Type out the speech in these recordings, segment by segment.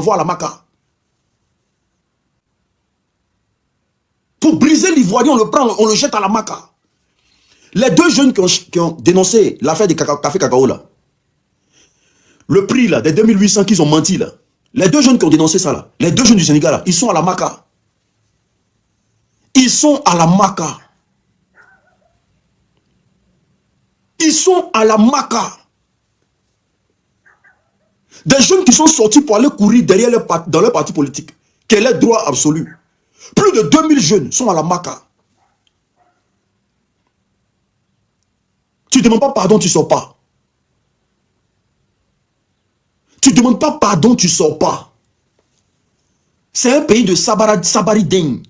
l'envoie à la Maca. Pour briser l'ivoirien, on le prend, on le jette à la Maca. Les deux jeunes qui ont dénoncé l'affaire des café cacao là, le prix là, des 2800 qu'ils ont menti là, les deux jeunes qui ont dénoncé ça là, les deux jeunes du Sénégal là, ils sont à la Maca. Ils sont à la Maca. Ils sont à la Maca. Des jeunes qui sont sortis pour aller courir derrière dans leur parti politique, quel est le droit absolu. Plus de 2000 jeunes sont à la Maca. Tu ne demandes pas pardon, tu ne sors pas. Tu ne demandes pas pardon, tu ne sors pas. C'est un pays de sabariding.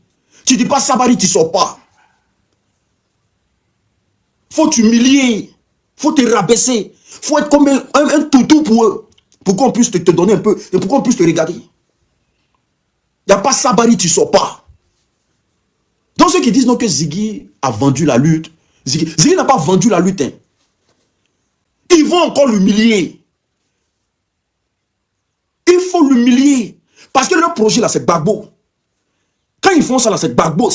Tu ne dis pas sabari, tu ne sors pas. Faut t'humilier. Faut te rabaisser. Faut être comme un toutou pour eux. Pour qu'on puisse te donner un peu. Et pour qu'on puisse te regarder. Il n'y a pas sabari, tu ne sors pas. Donc ceux qui disent non que Ziggy a vendu la lutte. Ziggy n'a pas vendu la lutte. Hein. Ils vont encore l'humilier. Il faut l'humilier. Parce que leur projet là, c'est Gbagbo. Quand ils font ça là, c'est Gbagbo,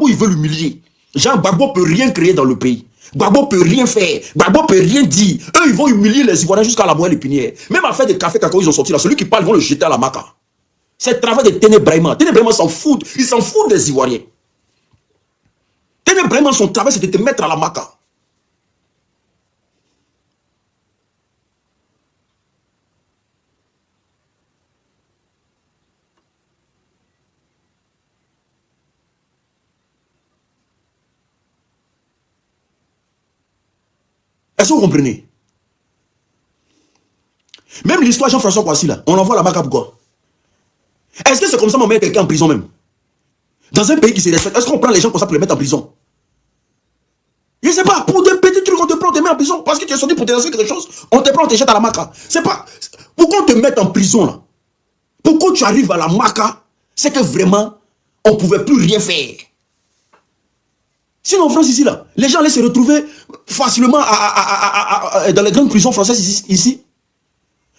ils veulent l'humilier. Jean Gbagbo ne peut rien créer dans le pays. Gbagbo ne peut rien faire. Gbagbo ne peut rien dire. Eux, ils vont humilier les Ivoiriens jusqu'à la moelle épinière. Même à faire des cafés cacao, ils ont sorti là. Celui qui parle, ils vont le jeter à la Maca. C'est le travail de Ténébraïma. Ténébraïma s'en fout. Ils s'en foutent des Ivoiriens. Ténébraïma, son travail, c'est de te mettre à la Maca. Est-ce que vous comprenez? Même l'histoire Jean-François Kouassi, là, on l'envoie à la Maca pourquoi? Est-ce que c'est comme ça qu'on met quelqu'un en prison même? Dans un pays qui se respecte, est-ce qu'on prend les gens comme ça pour les mettre en prison? Je ne sais pas, pour des petits trucs, on te prend, on te met en prison. Parce que tu es sorti pour dénoncer quelque chose, on te prend, on te jette à la Maca. C'est pas... Pourquoi on te met en prison là? Pourquoi tu arrives à la Maca? C'est que vraiment, on ne pouvait plus rien faire. Sinon en France ici, là, les gens allaient se retrouver facilement dans les grandes prisons françaises ici.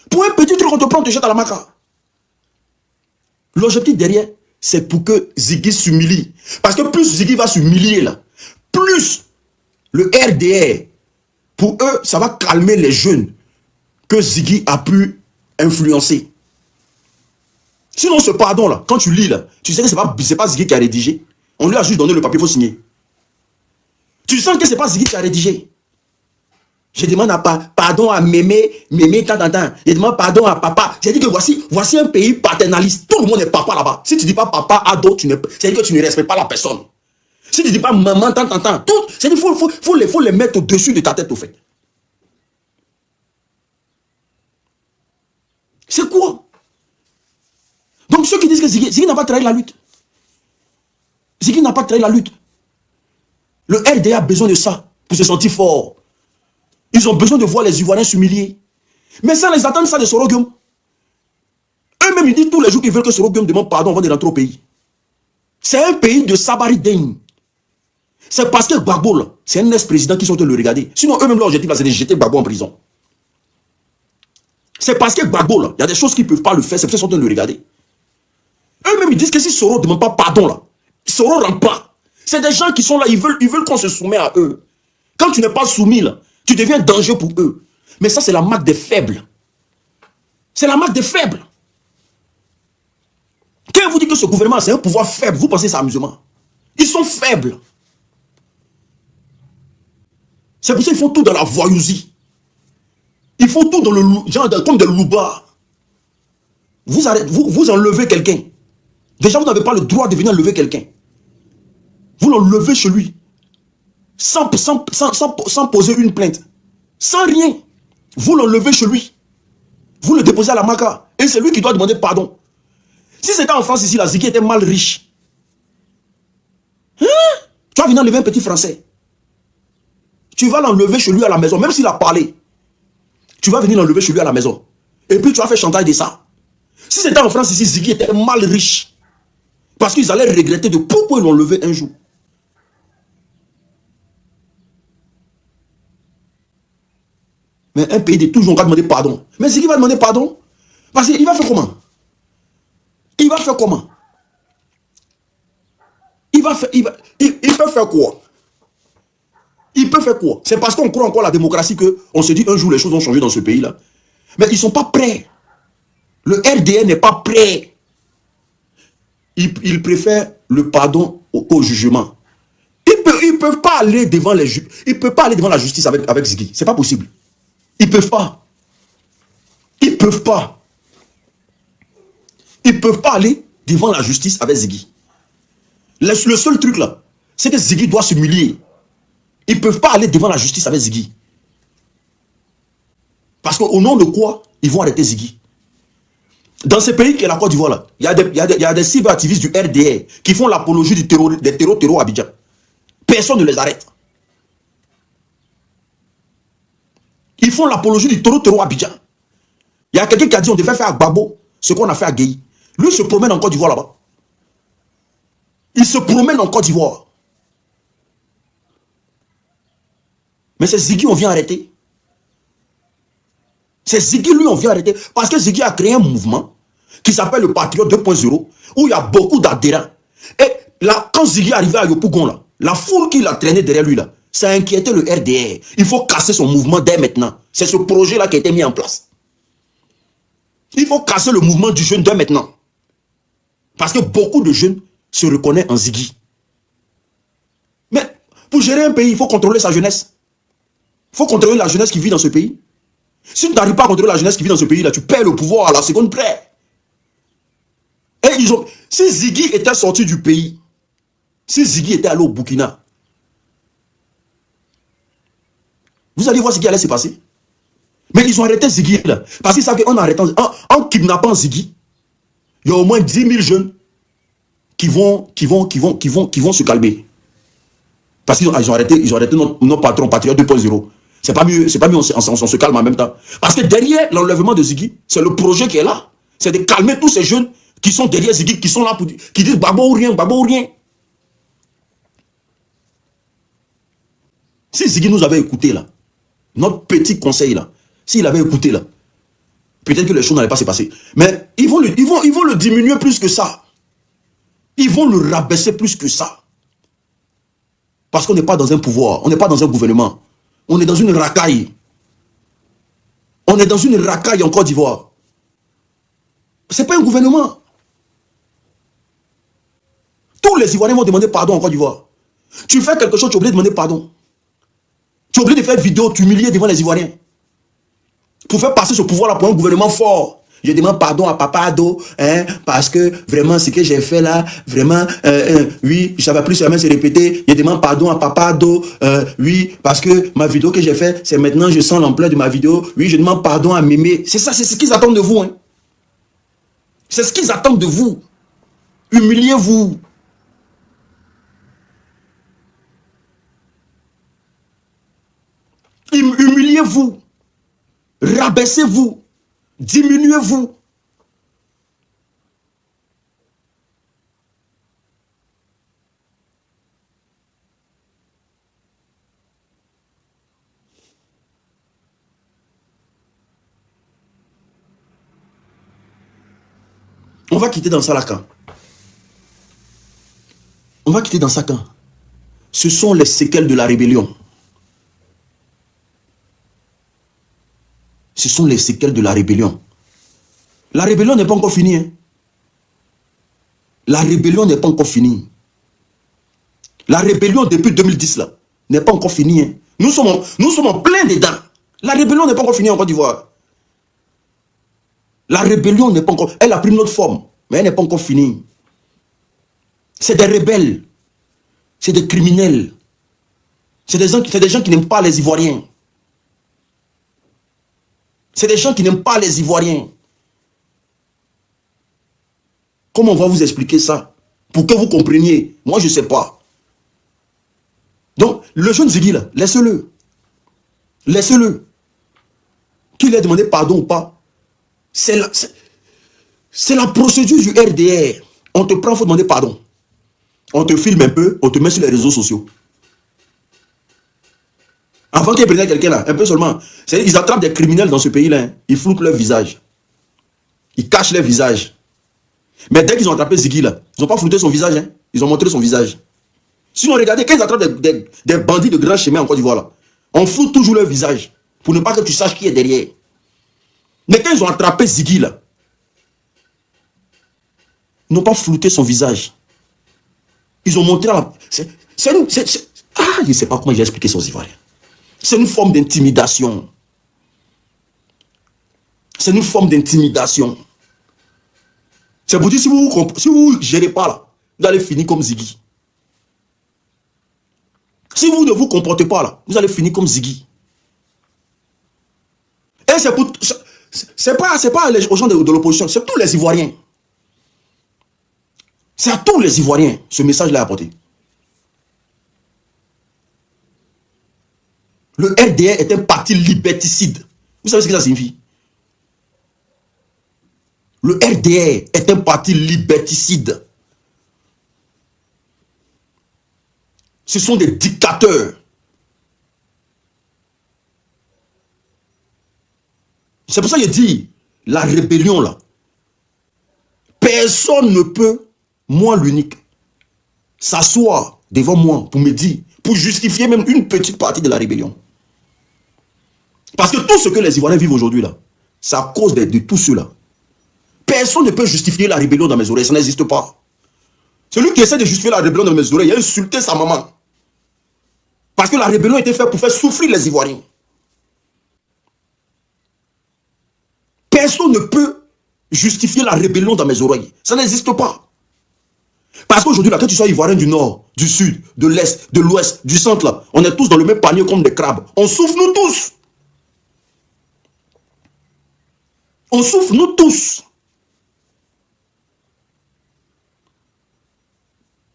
Pour un petit truc, on te prend, on te jette à la Maca. L'objectif derrière, c'est pour que Ziggy s'humilie. Parce que plus Ziggy va s'humilier là, plus le RDR, pour eux, ça va calmer les jeunes que Ziggy a pu influencer. Sinon, ce pardon là, quand tu lis là, tu sais que c'est pas Ziggy qui a rédigé. On lui a juste donné le papier, il faut signer. Tu sens que c'est pas Ziggy qui a rédigé. Je demande pardon à Mémé, tant. Je demande pardon à papa. J'ai dit que voici un pays paternaliste. Tout le monde est papa là-bas. Si tu dis pas papa, ado, c'est-à-dire que tu ne respectes pas la personne. Si tu dis pas maman, tant, tout, c'est-à-dire qu'il faut les mettre au-dessus de ta tête au fait. C'est quoi? Donc ceux qui disent que Ziggy n'a pas trahi la lutte. Ziggy n'a pas trahi la lutte. Le RDA a besoin de ça pour se sentir fort. Ils ont besoin de voir les Ivoiriens s'humilier. Mais ça, ils attendent ça de Sorogium. Eux-mêmes, ils disent tous les jours qu'ils veulent que Sorogium demande pardon avant de rentrer au pays. C'est un pays de sabariding. C'est parce que Gbagbo, là, c'est un ex-président qui sont en train de le regarder. Sinon, eux-mêmes, leur objectif, là, c'est de jeter Gbagbo en prison. C'est parce que Gbagbo, là, il y a des choses qu'ils ne peuvent pas le faire, c'est parce qu'ils sont en train de le regarder. Eux-mêmes, ils disent que si Soro ne demande pas pardon, là, Soro ne rentre pas. C'est des gens qui sont là, ils veulent qu'on se soumette à eux. Quand tu n'es pas soumis, là, tu deviens dangereux pour eux. Mais ça, c'est la marque des faibles. C'est la marque des faibles. Quand vous dites que ce gouvernement, c'est un pouvoir faible, vous pensez que c'est amusement. Ils sont faibles. C'est pour ça qu'ils font tout dans la voyousie. Ils font tout dans le genre comme des loupards. Vous enlevez quelqu'un. Déjà, vous n'avez pas le droit de venir enlever quelqu'un. Vous l'enlevez chez lui. Sans poser une plainte. Sans rien. Vous l'enlevez chez lui. Vous le déposez à la Maca. Et c'est lui qui doit demander pardon. Si c'était en France ici, la Ziggy était mal riche. Hein? Tu vas venir enlever un petit Français. Tu vas l'enlever chez lui à la maison. Même s'il a parlé. Tu vas venir l'enlever chez lui à la maison. Et puis tu vas faire chantage de ça. Si c'était en France ici, Ziggy était mal riche. Parce qu'ils allaient regretter de pourquoi ils l'ont enlevé un jour. Mais un pays de toujours va demander pardon. Mais Ziggy va demander pardon. Parce qu'il va faire comment? va faire comment? Il peut faire quoi? Il peut faire quoi? C'est parce qu'on croit encore à la démocratie qu'on se dit un jour les choses vont changer dans ce pays-là. Mais ils ne sont pas prêts. Le RDR n'est pas prêt. Ils préfèrent le pardon au jugement. Ils ne peuvent pas aller devant les juges. Ils ne peuvent pas aller devant la justice avec Ziggy. Ce n'est pas possible. Ils ne peuvent pas. Ils ne peuvent pas. Ils ne peuvent pas aller devant la justice avec Ziggy. Le seul truc là, c'est que Ziggy doit s'humilier. Ils ne peuvent pas aller devant la justice avec Ziggy. Parce qu'au nom de quoi ils vont arrêter Ziggy? Dans ce pays qui est la Côte d'Ivoire là, il y a des cyberactivistes du RDR qui font l'apologie des terreaux à Abidjan. Personne ne les arrête. Ils font l'apologie du terreau à Abidjan. Il y a quelqu'un qui a dit on devait faire à Gbagbo ce qu'on a fait à Gueye. Lui se promène en Côte d'Ivoire là-bas. Il se promène en Côte d'Ivoire. Mais c'est Ziggy on vient arrêter. C'est Ziggy lui on vient arrêter. Parce que Ziggy a créé un mouvement qui s'appelle le Patriote 2.0 où il y a beaucoup d'adhérents. Et là, quand Ziggy est arrivé à Yopougon là, la foule qui l'a traîné derrière lui là, ça a inquiété le RDR. Il faut casser son mouvement dès maintenant. C'est ce projet là qui a été mis en place. Il faut casser le mouvement du jeune dès maintenant. Parce que beaucoup de jeunes se reconnaissent en Ziggy. Mais pour gérer un pays, il faut contrôler sa jeunesse. Il faut contrôler la jeunesse qui vit dans ce pays. Si tu n'arrives pas à contrôler la jeunesse qui vit dans ce pays-là, tu perds le pouvoir à la seconde près. Et si Ziggy était sorti du pays, si Ziggy était allé au Burkina, vous allez voir ce qui allait se passer. Mais ils ont arrêté Ziggy là. Parce qu'ils savent en kidnappant Ziggy, il y a au moins 10 000 jeunes qui vont se calmer. Parce qu'ils ont arrêté notre patron, Patriote 2.0. C'est pas mieux, on se calme en même temps. Parce que derrière l'enlèvement de Ziggy, c'est le projet qui est là. C'est de calmer tous ces jeunes qui sont derrière Ziggy, qui sont là pour qui disent Gbagbo ou rien, Gbagbo ou rien. Si Ziggy nous avait écouté là, notre petit conseil là, s'il avait écouté là, peut-être que les choses n'allaient pas se passer. Mais ils vont le diminuer plus que ça. Ils vont le rabaisser plus que ça. Parce qu'on n'est pas dans un pouvoir, on n'est pas dans un gouvernement. On est dans une racaille. On est dans une racaille en Côte d'Ivoire. Ce n'est pas un gouvernement. Tous les Ivoiriens vont demander pardon en Côte d'Ivoire. Tu fais quelque chose, tu es obligé de demander pardon. Tu es obligé de faire une vidéo, t'humilier devant les Ivoiriens. Pour faire passer ce pouvoir-là pour un gouvernement fort. Je demande pardon à Papa Ado, hein, parce que vraiment ce que j'ai fait là, vraiment, oui, ça va plus jamais se répéter. Je demande pardon à Papa Ado, oui, parce que ma vidéo que j'ai faite, c'est maintenant, je sens l'ampleur de ma vidéo. Oui, je demande pardon à Mémé. C'est ça, c'est ce qu'ils attendent de vous. Hein. C'est ce qu'ils attendent de vous. Humiliez-vous. Humiliez-vous. Rabaissez-vous. Diminuez-vous. On va quitter dans ça là quand. On va quitter dans ça quand. Ce sont les séquelles de la rébellion. Ce sont les séquelles de la rébellion. La rébellion n'est pas encore finie. Hein. La rébellion n'est pas encore finie. La rébellion depuis 2010 là n'est pas encore finie. Hein. Nous sommes en plein dedans. La rébellion n'est pas encore finie en Côte d'Ivoire. La rébellion n'est pas encore... Elle a pris notre forme, mais elle n'est pas encore finie. C'est des rebelles. C'est des criminels. C'est des gens qui n'aiment pas les Ivoiriens. C'est des gens qui n'aiment pas les Ivoiriens. Comment on va vous expliquer ça? Pour que vous compreniez. Moi, je ne sais pas. Donc, le jeune Ziggy, là, laissez-le. Laissez-le. Qu'il ait demandé pardon ou pas. C'est la procédure du RDR. On te prend, il faut demander pardon. On te filme un peu, on te met sur les réseaux sociaux. Avant qu'ils prennent quelqu'un là, un peu seulement. Ils attrapent des criminels dans ce pays-là. Hein. Ils floutent leur visage. Ils cachent leur visage. Mais dès qu'ils ont attrapé Ziggy, là, ils n'ont pas flouté son visage. Hein. Ils ont montré son visage. Sinon, regardez, quand ils attrapent des bandits de grand chemin en Côte d'Ivoire, là, on floute toujours leur visage pour ne pas que tu saches qui est derrière. Mais quand ils ont attrapé Ziggy, là, ils n'ont pas flouté son visage. Ils ont montré la... Ah, je ne sais pas comment j'ai expliqué ça aux Ivoiriens. C'est une forme d'intimidation. C'est une forme d'intimidation. C'est pour dire, si vous ne gérez pas là, vous allez finir comme Ziggy. Si vous ne vous comportez pas là, vous allez finir comme Ziggy. Et c'est pour... C'est pas aux gens de l'opposition, c'est tous les Ivoiriens. C'est à tous les Ivoiriens, ce message-là est apporté. Le RDR est un parti liberticide. Vous savez ce que ça signifie? Le RDR est un parti liberticide. Ce sont des dictateurs. C'est pour ça que je dis, la rébellion là, personne ne peut, moi l'unique, s'asseoir devant moi pour me dire, pour justifier même une petite partie de la rébellion. Parce que tout ce que les Ivoiriens vivent aujourd'hui là, c'est à cause de tout cela. Personne ne peut justifier la rébellion dans mes oreilles, ça n'existe pas. Celui qui essaie de justifier la rébellion dans mes oreilles, il a insulté sa maman. Parce que la rébellion était faite pour faire souffrir les Ivoiriens. Personne ne peut justifier la rébellion dans mes oreilles. Ça n'existe pas. Parce qu'aujourd'hui, là, quand tu sois Ivoirien du Nord, du Sud, de l'Est, de l'Ouest, du Centre, là, on est tous dans le même panier comme des crabes. On souffre nous tous. On souffre nous tous.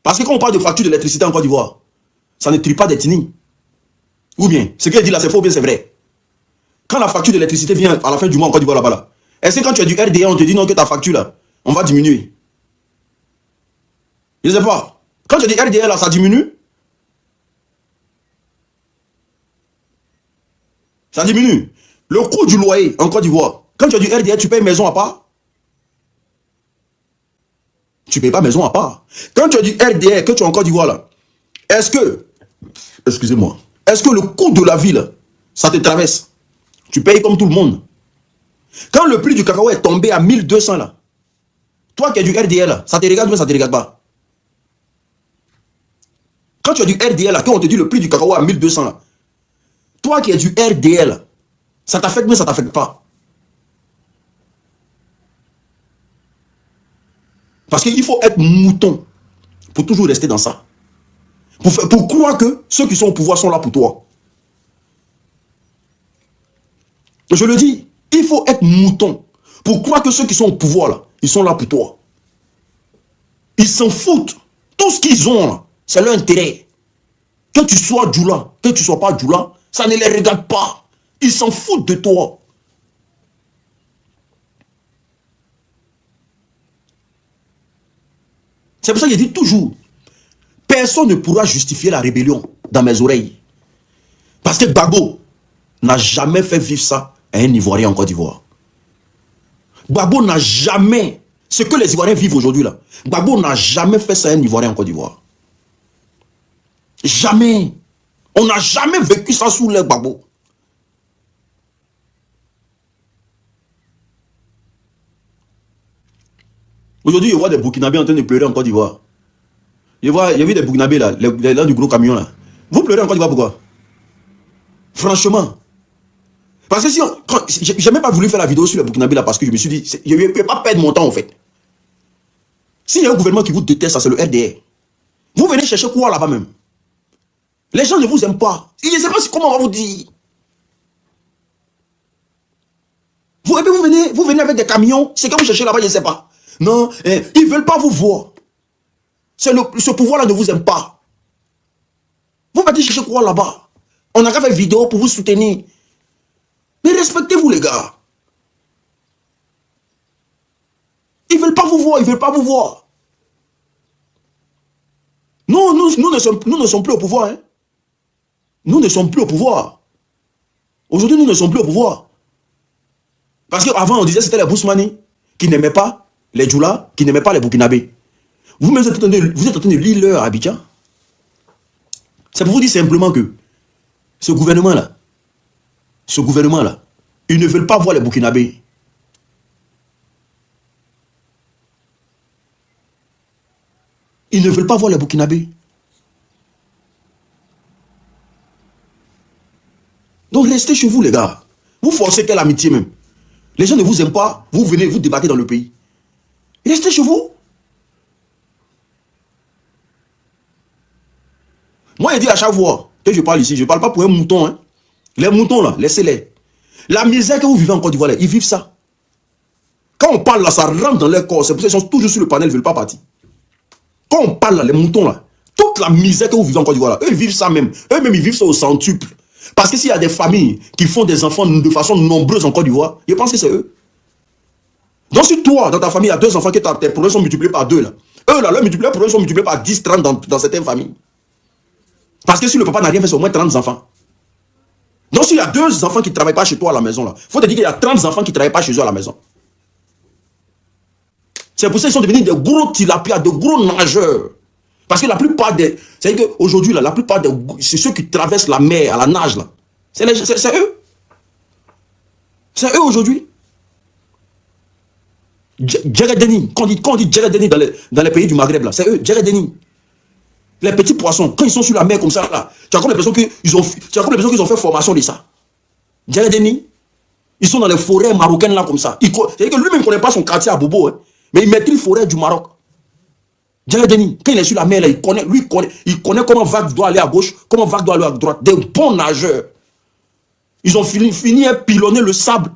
Parce que quand on parle de facture d'électricité en Côte d'Ivoire, ça ne trie pas d'ethnie. Ou bien, ce qu'il dit là, c'est faux ou bien c'est vrai. Quand la facture d'électricité vient à la fin du mois en Côte d'Ivoire là-bas, là, est-ce que quand tu as du RDA, on te dit non que ta facture là, on va diminuer? Je ne sais pas. Quand tu as du RDA là, ça diminue? Ça diminue. Le coût du loyer en Côte d'Ivoire, quand tu as du RDA, tu payes maison à part? Tu ne payes pas maison à part. Quand tu as du RDA, que tu es en Côte d'Ivoire là, est-ce que, excusez-moi, est-ce que le coût de la vie là, ça te traverse? Tu payes comme tout le monde. Quand le prix du cacao est tombé à 1200 là, toi qui as du RDA là, ça te regarde ou ça te regarde pas? Quand tu as du RDA là, quand on te dit le prix du cacao à 1200 là, toi qui as du RDA là, ça t'affecte mais ça t'affecte pas. Parce qu'il faut être mouton pour toujours rester dans ça. Pour croire que ceux qui sont au pouvoir sont là pour toi. Je le dis, il faut être mouton pour croire que ceux qui sont au pouvoir là, ils sont là pour toi. Ils s'en foutent. Tout ce qu'ils ont là, c'est leur intérêt. Que tu sois Djoula, que tu ne sois pas Djoula, ça ne les regarde pas. Ils s'en foutent de toi. C'est pour ça que je dis toujours, personne ne pourra justifier la rébellion dans mes oreilles. Parce que Gbagbo n'a jamais fait vivre ça à un Ivoirien en Côte d'Ivoire. Gbagbo n'a jamais, ce que les Ivoiriens vivent aujourd'hui là, Gbagbo n'a jamais fait ça à un Ivoirien en Côte d'Ivoire. Jamais. On n'a jamais vécu ça sous les Gbagbo. Aujourd'hui, je vois des Burkinabés en train de pleurer en Côte d'Ivoire. J'ai vu des Burkinabés là, les gens du gros camion là. Vous pleurez en Côte d'Ivoire pourquoi? Franchement. Parce que si j'ai même pas voulu faire la vidéo sur les Burkinabés là parce que je me suis dit, je ne peux pas perdre mon temps en fait. S'il y a un gouvernement qui vous déteste, ça c'est le RDR. Vous venez chercher quoi là-bas même? Les gens ne vous aiment pas. Je ne sais pas comment on va vous dire. Vous venez avec des camions, c'est quand vous cherchez là-bas, je ne sais pas. Non, ils ne veulent pas vous voir. Ce pouvoir-là ne vous aime pas. Vous partez chercher quoi là-bas? On a fait une vidéo pour vous soutenir. Mais respectez-vous les gars. Ils ne veulent pas vous voir, ils ne veulent pas vous voir. Nous ne sommes plus au pouvoir. Hein. Nous ne sommes plus au pouvoir. Aujourd'hui, nous ne sommes plus au pouvoir. Parce qu'avant, on disait que c'était les Bousmani qui n'aimaient pas Les Djoula qui n'aimaient pas les Burkinabés. Vous-même, vous êtes en train de lire leur Abidjan. C'est pour vous dire simplement que ce gouvernement-là, ils ne veulent pas voir les Burkinabés. Ils ne veulent pas voir les Burkinabés. Donc restez chez vous, les gars. Vous forcez quelle amitié même. Les gens ne vous aiment pas, vous venez vous débattez dans le pays. Restez chez vous. Moi, je dis à chaque fois que je parle ici, je ne parle pas pour un mouton. Hein. Les moutons, là, laissez-les. La misère que vous vivez en Côte d'Ivoire, ils vivent ça. Quand on parle là, ça rentre dans leur corps. C'est pour ça qu'ils sont toujours sur le panel, ils ne veulent pas partir. Quand on parle là, les moutons là, toute la misère que vous vivez en Côte d'Ivoire là, eux, ils vivent ça même. Eux-mêmes, ils vivent ça au centuple. Parce que s'il y a des familles qui font des enfants de façon nombreuse en Côte d'Ivoire, je pense que c'est eux. Donc si toi, dans ta famille, il y a 2 enfants que tes problèmes sont multipliés par 2 là. Eux là, leurs problèmes sont multipliés par 10, 30 dans certaines familles. Parce que si le papa n'a rien fait, c'est au moins 30 enfants. Donc s'il y a 2 enfants qui ne travaillent pas chez toi à la maison là, il faut te dire qu'il y a 30 enfants qui ne travaillent pas chez eux à la maison. C'est pour ça qu'ils sont devenus des gros tilapias, de gros nageurs. Parce que la plupart des... C'est-à-dire qu'aujourd'hui, la plupart des... C'est ceux qui traversent la mer, à la nage, là. C'est eux. C'est eux aujourd'hui. Djeredeni. Quand on dit Djeredeni dans les pays du Maghreb, là, c'est eux, Djeredeni. Les petits poissons, quand ils sont sur la mer comme ça, là, tu as comme l'impression qu'ils ont fait formation de ça. Djeredeni. Ils sont dans les forêts marocaines, là, comme ça. C'est-à-dire que lui-même ne connaît pas son quartier à Bobo, hein, mais il maîtrise les forêts du Maroc. Djeredeni, quand il est sur la mer, là, il connaît comment vague doit aller à gauche, comment vague doit aller à droite. Des bons nageurs. Ils ont fini à pilonner le sable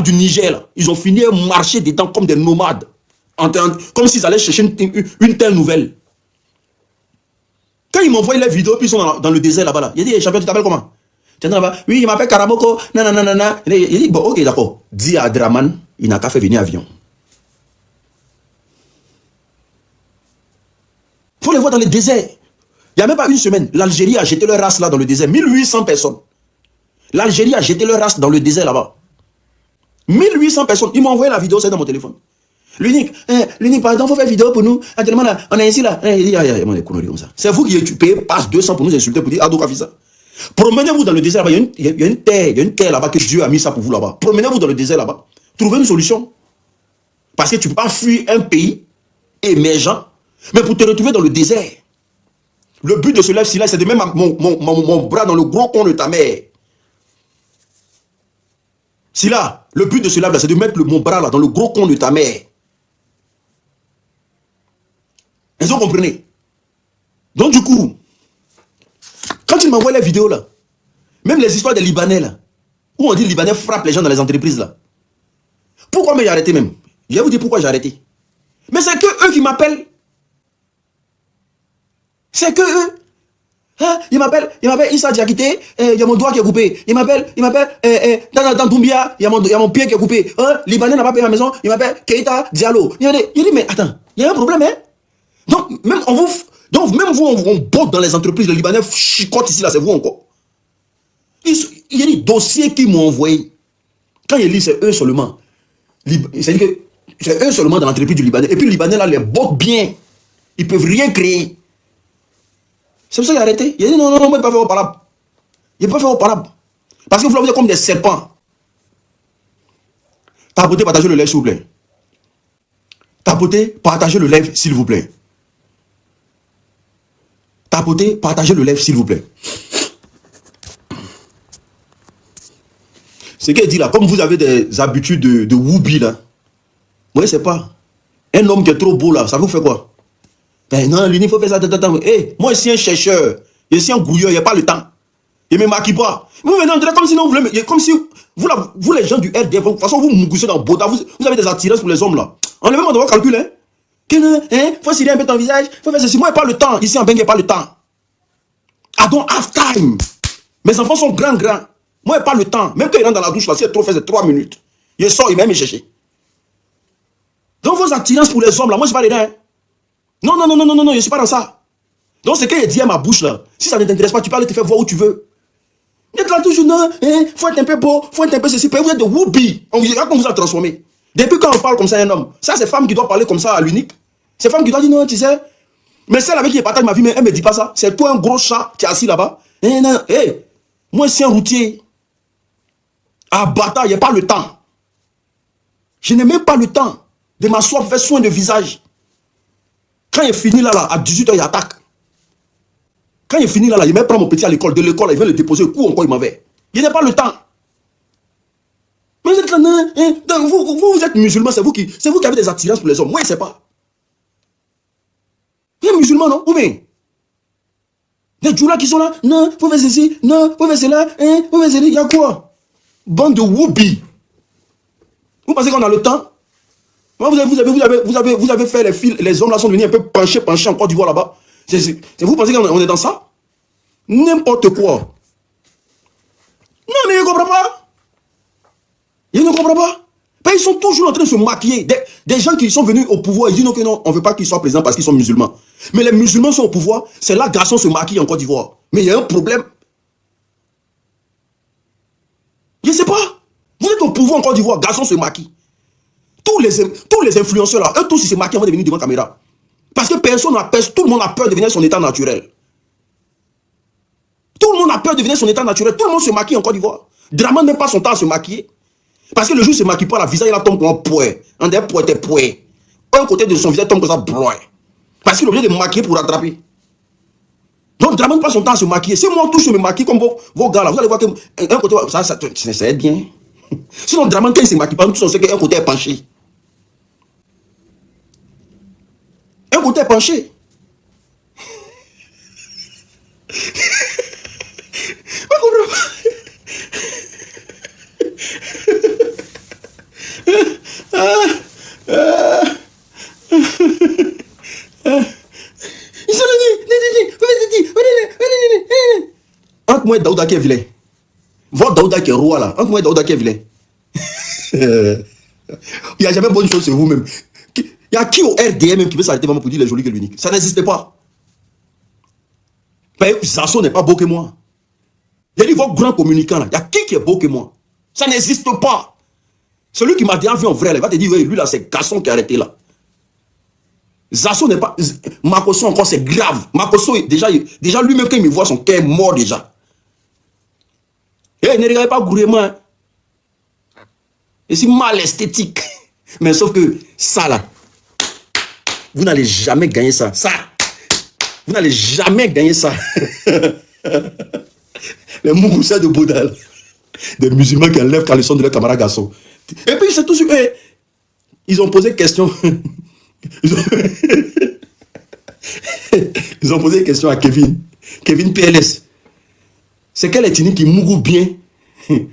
du Niger. Là. Ils ont fini à marcher dedans comme des nomades. Comme s'ils allaient chercher une telle nouvelle. Quand ils m'envoient les vidéos, puis ils sont dans le désert là-bas. Là. Il dit, champion, tu t'appelles comment? Tu es là-bas. Oui, il m'appelle Karaboko. Nanana. Il dit, bon, ok, d'accord. Dis à Draman, il n'a qu'à faire venir avion. Il faut les voir dans le désert. Il n'y a même pas une semaine. L'Algérie a jeté leur race là dans le désert. 1800 personnes. L'Algérie a jeté leur race dans le désert là-bas. 1800 personnes. Ils m'ont envoyé la vidéo, c'est dans mon téléphone. L'unique, pardon, il faut faire vidéo pour nous. Actuellement, là, on est ici là. C'est vous qui payez passe 200 pour nous insulter, pour dire Ado Kafisa. Promenez-vous dans le désert là-bas. Il y a une terre là-bas que Dieu a mis ça pour vous là-bas. Promenez-vous dans le désert là-bas. Trouvez une solution. Parce que tu ne peux pas fuir un pays émergent. Mais pour te retrouver dans le désert, le but de ce lève là, c'est de mettre mon bras dans le gros con de ta mère. Si là, le but de ce lève là, c'est de mettre mon bras là dans le gros con de ta mère. Est-ce que vous comprenez? Donc du coup, quand il m'envoie les vidéos là, même les histoires des Libanais là, où on dit Libanais frappe les gens dans les entreprises là. Pourquoi j'ai arrêté même? Je vais vous dire pourquoi j'ai arrêté. Mais c'est que eux qui m'appellent. C'est que eux. Hein? Il m'appelle Issa Diakité, il y a mon doigt qui est coupé. Il m'appelle, dans Doumbia, il y a mon pied qui est coupé. Hein? Libanais n'a pas payé la maison, il m'appelle Keita Diallo. Il dit, mais attends, il y a un problème, hein? Donc, même vous, on botte dans les entreprises, les Libanais chicotent ici, là, c'est vous encore. Il y a des dossiers qu'ils m'ont envoyés. Quand ils lisent, c'est eux seulement. C'est-à-dire que c'est eux seulement dans l'entreprise du Libanais. Et puis, le Libanais, là, les botte bien. Ils ne peuvent rien créer. C'est pour ça qu'il a arrêté. Il a dit non, moi, il ne peut pas faire au palabre. Il ne peut pas faire au palabre. Parce que vous l'avez comme des serpents. Tapoter, partagez le live, s'il vous plaît. Tapoter, partagez le live, s'il vous plaît. Tapoter, partagez le live, s'il vous plaît. Ce qu'il dit là, comme vous avez des habitudes de woubi là, moi, c'est pas. Un homme qui est trop beau là, ça vous fait quoi? Ben non, lui, il faut faire ça. Hey, moi, je suis un chercheur. Je suis un grouilleur, il n'y a pas le temps. Il ne me maquille pas. Vous venez, on dirait comme si non, comme si vous les gens du RDF, de toute façon, vous mougussez dans Boda, vous avez des attirances pour les hommes là. Enlevez-moi de vos calculs, hein. Il faut cirer un peu ton visage, il faut faire ceci. Moi, il n'y a pas le temps. Ici, en Bengue, il n'y a pas le temps. I don't have time. Mes enfants sont grands. Moi, il n'y a pas le temps. Même quand il rentre dans la douche là, si il trop fait, c'est 3 minutes. Il sort, il va me chercher. Donc, vos attirances pour les hommes là, moi, je ne suis pas dedans. Hein. Non, je ne suis pas dans ça. Donc, c'est qu'il dit à ma bouche là, si ça ne t'intéresse pas, tu peux aller te faire voir où tu veux. Vous êtes là toujours, non, faut être un peu beau, faut être un peu ceci. Vous êtes de whoopi. On vous a transformé. Depuis quand on parle comme ça à un homme, ça c'est femme qui doit parler comme ça à l'unique. C'est femme qui doit dire non, tu sais. Mais celle avec qui je partage ma vie, mais elle me dit pas ça. C'est toi un gros chat, tu es assis là-bas. Hey, moi c'est un routier. Ah bâtard, il n'y a pas le temps. Je n'ai même pas le temps de m'asseoir, faire soin de visage. Quand il finit là, à 18h, il attaque. Quand il finit là, il me prend mon petit à l'école, de l'école, il vient le déposer, coup encore il m'avait. Je n'ai pas le temps. Mais vous êtes là, vous êtes musulman, c'est vous qui avez des attirances pour les hommes. Moi, je ne sais pas. Vous êtes musulman, non? Ou bien? Les djoulas qui sont là, non, vous faites ceci, non, vous faites cela, vous faites cela, il y a quoi? Bande de whoopi. Vous pensez qu'on a le temps? Vous avez fait les fils, les hommes là sont venus un peu pencher en Côte d'Ivoire là-bas. Vous pensez qu'on est dans ça? N'importe quoi. Non, mais je ne comprends pas. Je ne comprends pas. Ben, ils sont toujours en train de se maquiller. Des gens qui sont venus au pouvoir, ils disent non, que non, on ne veut pas qu'ils soient présidents parce qu'ils sont musulmans. Mais les musulmans sont au pouvoir, c'est là que garçons se maquillent en Côte d'Ivoire. Mais il y a un problème. Je ne sais pas. Vous êtes au pouvoir en Côte d'Ivoire, garçons se maquillent. Tous les influenceurs là, eux tous ils se maquillent avant de venir devant la caméra. Parce que personne n'a peur, tout le monde a peur de devenir son état naturel. Tout le monde a peur de devenir son état naturel. Tout le monde se maquille en Côte d'Ivoire. Draman n'a pas son temps à se maquiller. Parce que le jour où il ne se maquille pas, la visage il tombe comme un poing. Un des poings était poing. Un côté de son visage tombe comme ça, bloin. Parce qu'il est obligé de maquiller pour rattraper. Donc Draman n'a pas son temps à se maquiller. Si moi tous je me maquille comme vos gars là, vous allez voir que un côté, ça aide bien. Sinon Draman quand il ne se maquille pas, nous tous on sait qu'un côté est penché. Un côté est penché. Entre moi et Daouda qui est vilain. Votre Daouda qui est roi là. Entre moi et Daouda qui est vilain. Il n'y a jamais bonne chose sur vous-même. Il y a qui au RDM même qui veut s'arrêter vraiment pour dire les jolis que l'unique. Ça n'existe pas. Zasso n'est pas beau que moi. Il y a dit votre grand communicant là. Il y a qui est beau que moi. Ça n'existe pas. Celui qui m'a déjà vu en vrai, là, il va te dire, oui, lui là, c'est garçon qui a arrêté là. Zasso n'est pas. Makosso encore, c'est grave. Makosso, déjà lui-même, quand il me voit, son cœur est mort déjà. Ne regardez pas gouvernement. Hein. Et c'est mal esthétique. Mais sauf que ça là, vous n'allez jamais gagner ça. Vous n'allez jamais gagner ça. Les mougoussas de Baudal. Des musulmans qui enlèvent quand ils sont de leurs camarades garçons. Et puis c'est tout ce que. Ils ont posé question. Ils ont posé question à Kevin. Kevin PLS. C'est quelle ethnie qui mougou bien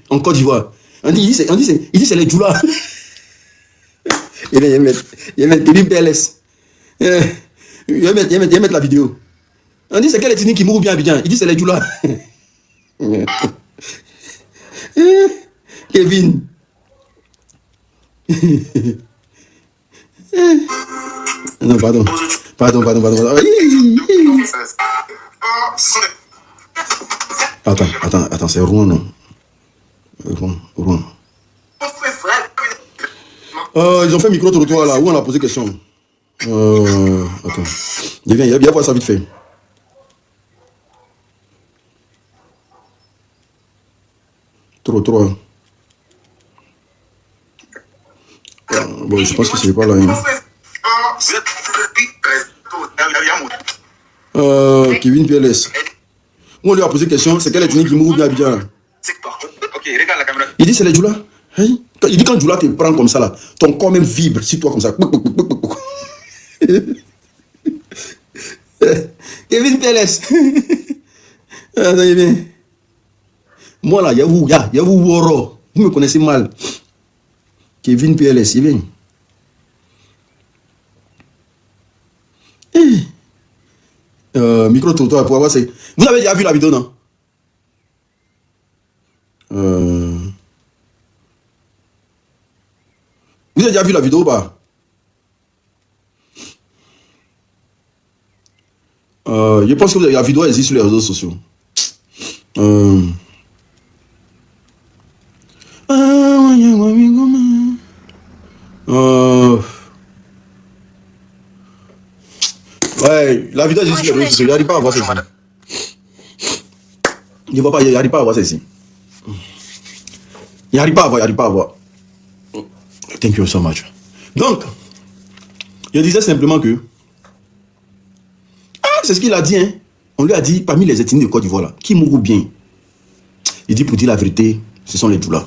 en Côte d'Ivoire? On dit c'est les Djoula. Il va mettre Kevin PLS. Il va mettre la vidéo. On dit c'est quelle ethnie qui mougou bien à Abidjan? Il dit c'est les Djoula. Kevin. Non, pardon. Attends, c'est Rouen, non? Rouen. Ils ont fait micro-trottoir là, où on a posé question. Attends. Il viens voir ça vite fait. Trop. Bon, je pense que c'est pas là. Hein. Kevin PLS. On lui a posé question, c'est quelle ethnie qui mourut bien Abidjan? Il dit c'est les Djoula. Hein? Il dit quand Djoula te prend comme ça là, ton corps même vibre si toi comme ça. Kevin PLS. Attendez bien. Moi là, Yahoo Woro. Vous me connaissez mal. Kevin PLS, il vient. Micro-trottoir pour avoir ces... Vous avez déjà vu la vidéo, non? Vous avez déjà vu la vidéo ou pas? Je pense que la vidéo existe sur les réseaux sociaux. Ouais, la vidéo sur les réseaux sociaux, il n'arrive pas à voir ceci. Il voit pas, il n'arrive pas à voir ceci. Il n'arrive pas à voir. Thank you so much. Donc, je disais simplement que, c'est ce qu'il a dit, hein. On lui a dit, parmi les ethnies de Côte d'Ivoire, là, qui mourent bien. Il dit, pour dire la vérité, ce sont les Djoula.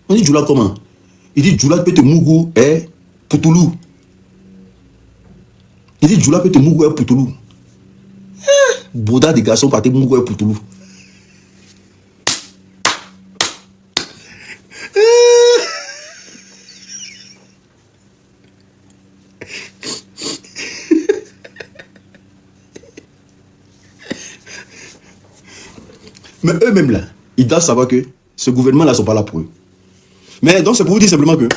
On dit Djoula comment? Il dit, Djoula peut te mougou et Poutoulou. Il dit, Djoula peut te mougou et Poutoulou. Bouddha des garçons partent mougou et Poutoulou. Mais eux-mêmes là, ils doivent savoir que ce gouvernement-là ne sont pas là pour eux. Mais donc c'est pour vous dire simplement que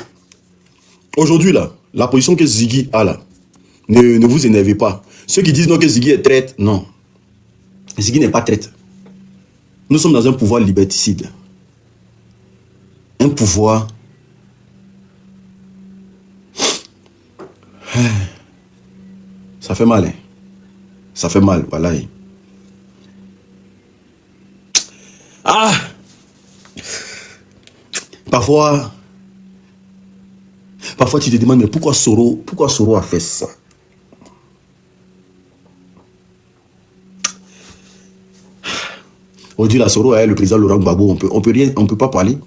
aujourd'hui là, la position que Ziggy a là, ne vous énervez pas. Ceux qui disent non que Ziggy est traître, non. Ziggy n'est pas traître. Nous sommes dans un pouvoir liberticide. Un pouvoir... Ça fait mal, hein. Ça fait mal, voilà. Ah! Parfois tu te demandes, mais pourquoi Soro a fait ça? Aujourd'hui, la Soro, le président Laurent Gbagbo, on peut pas parler.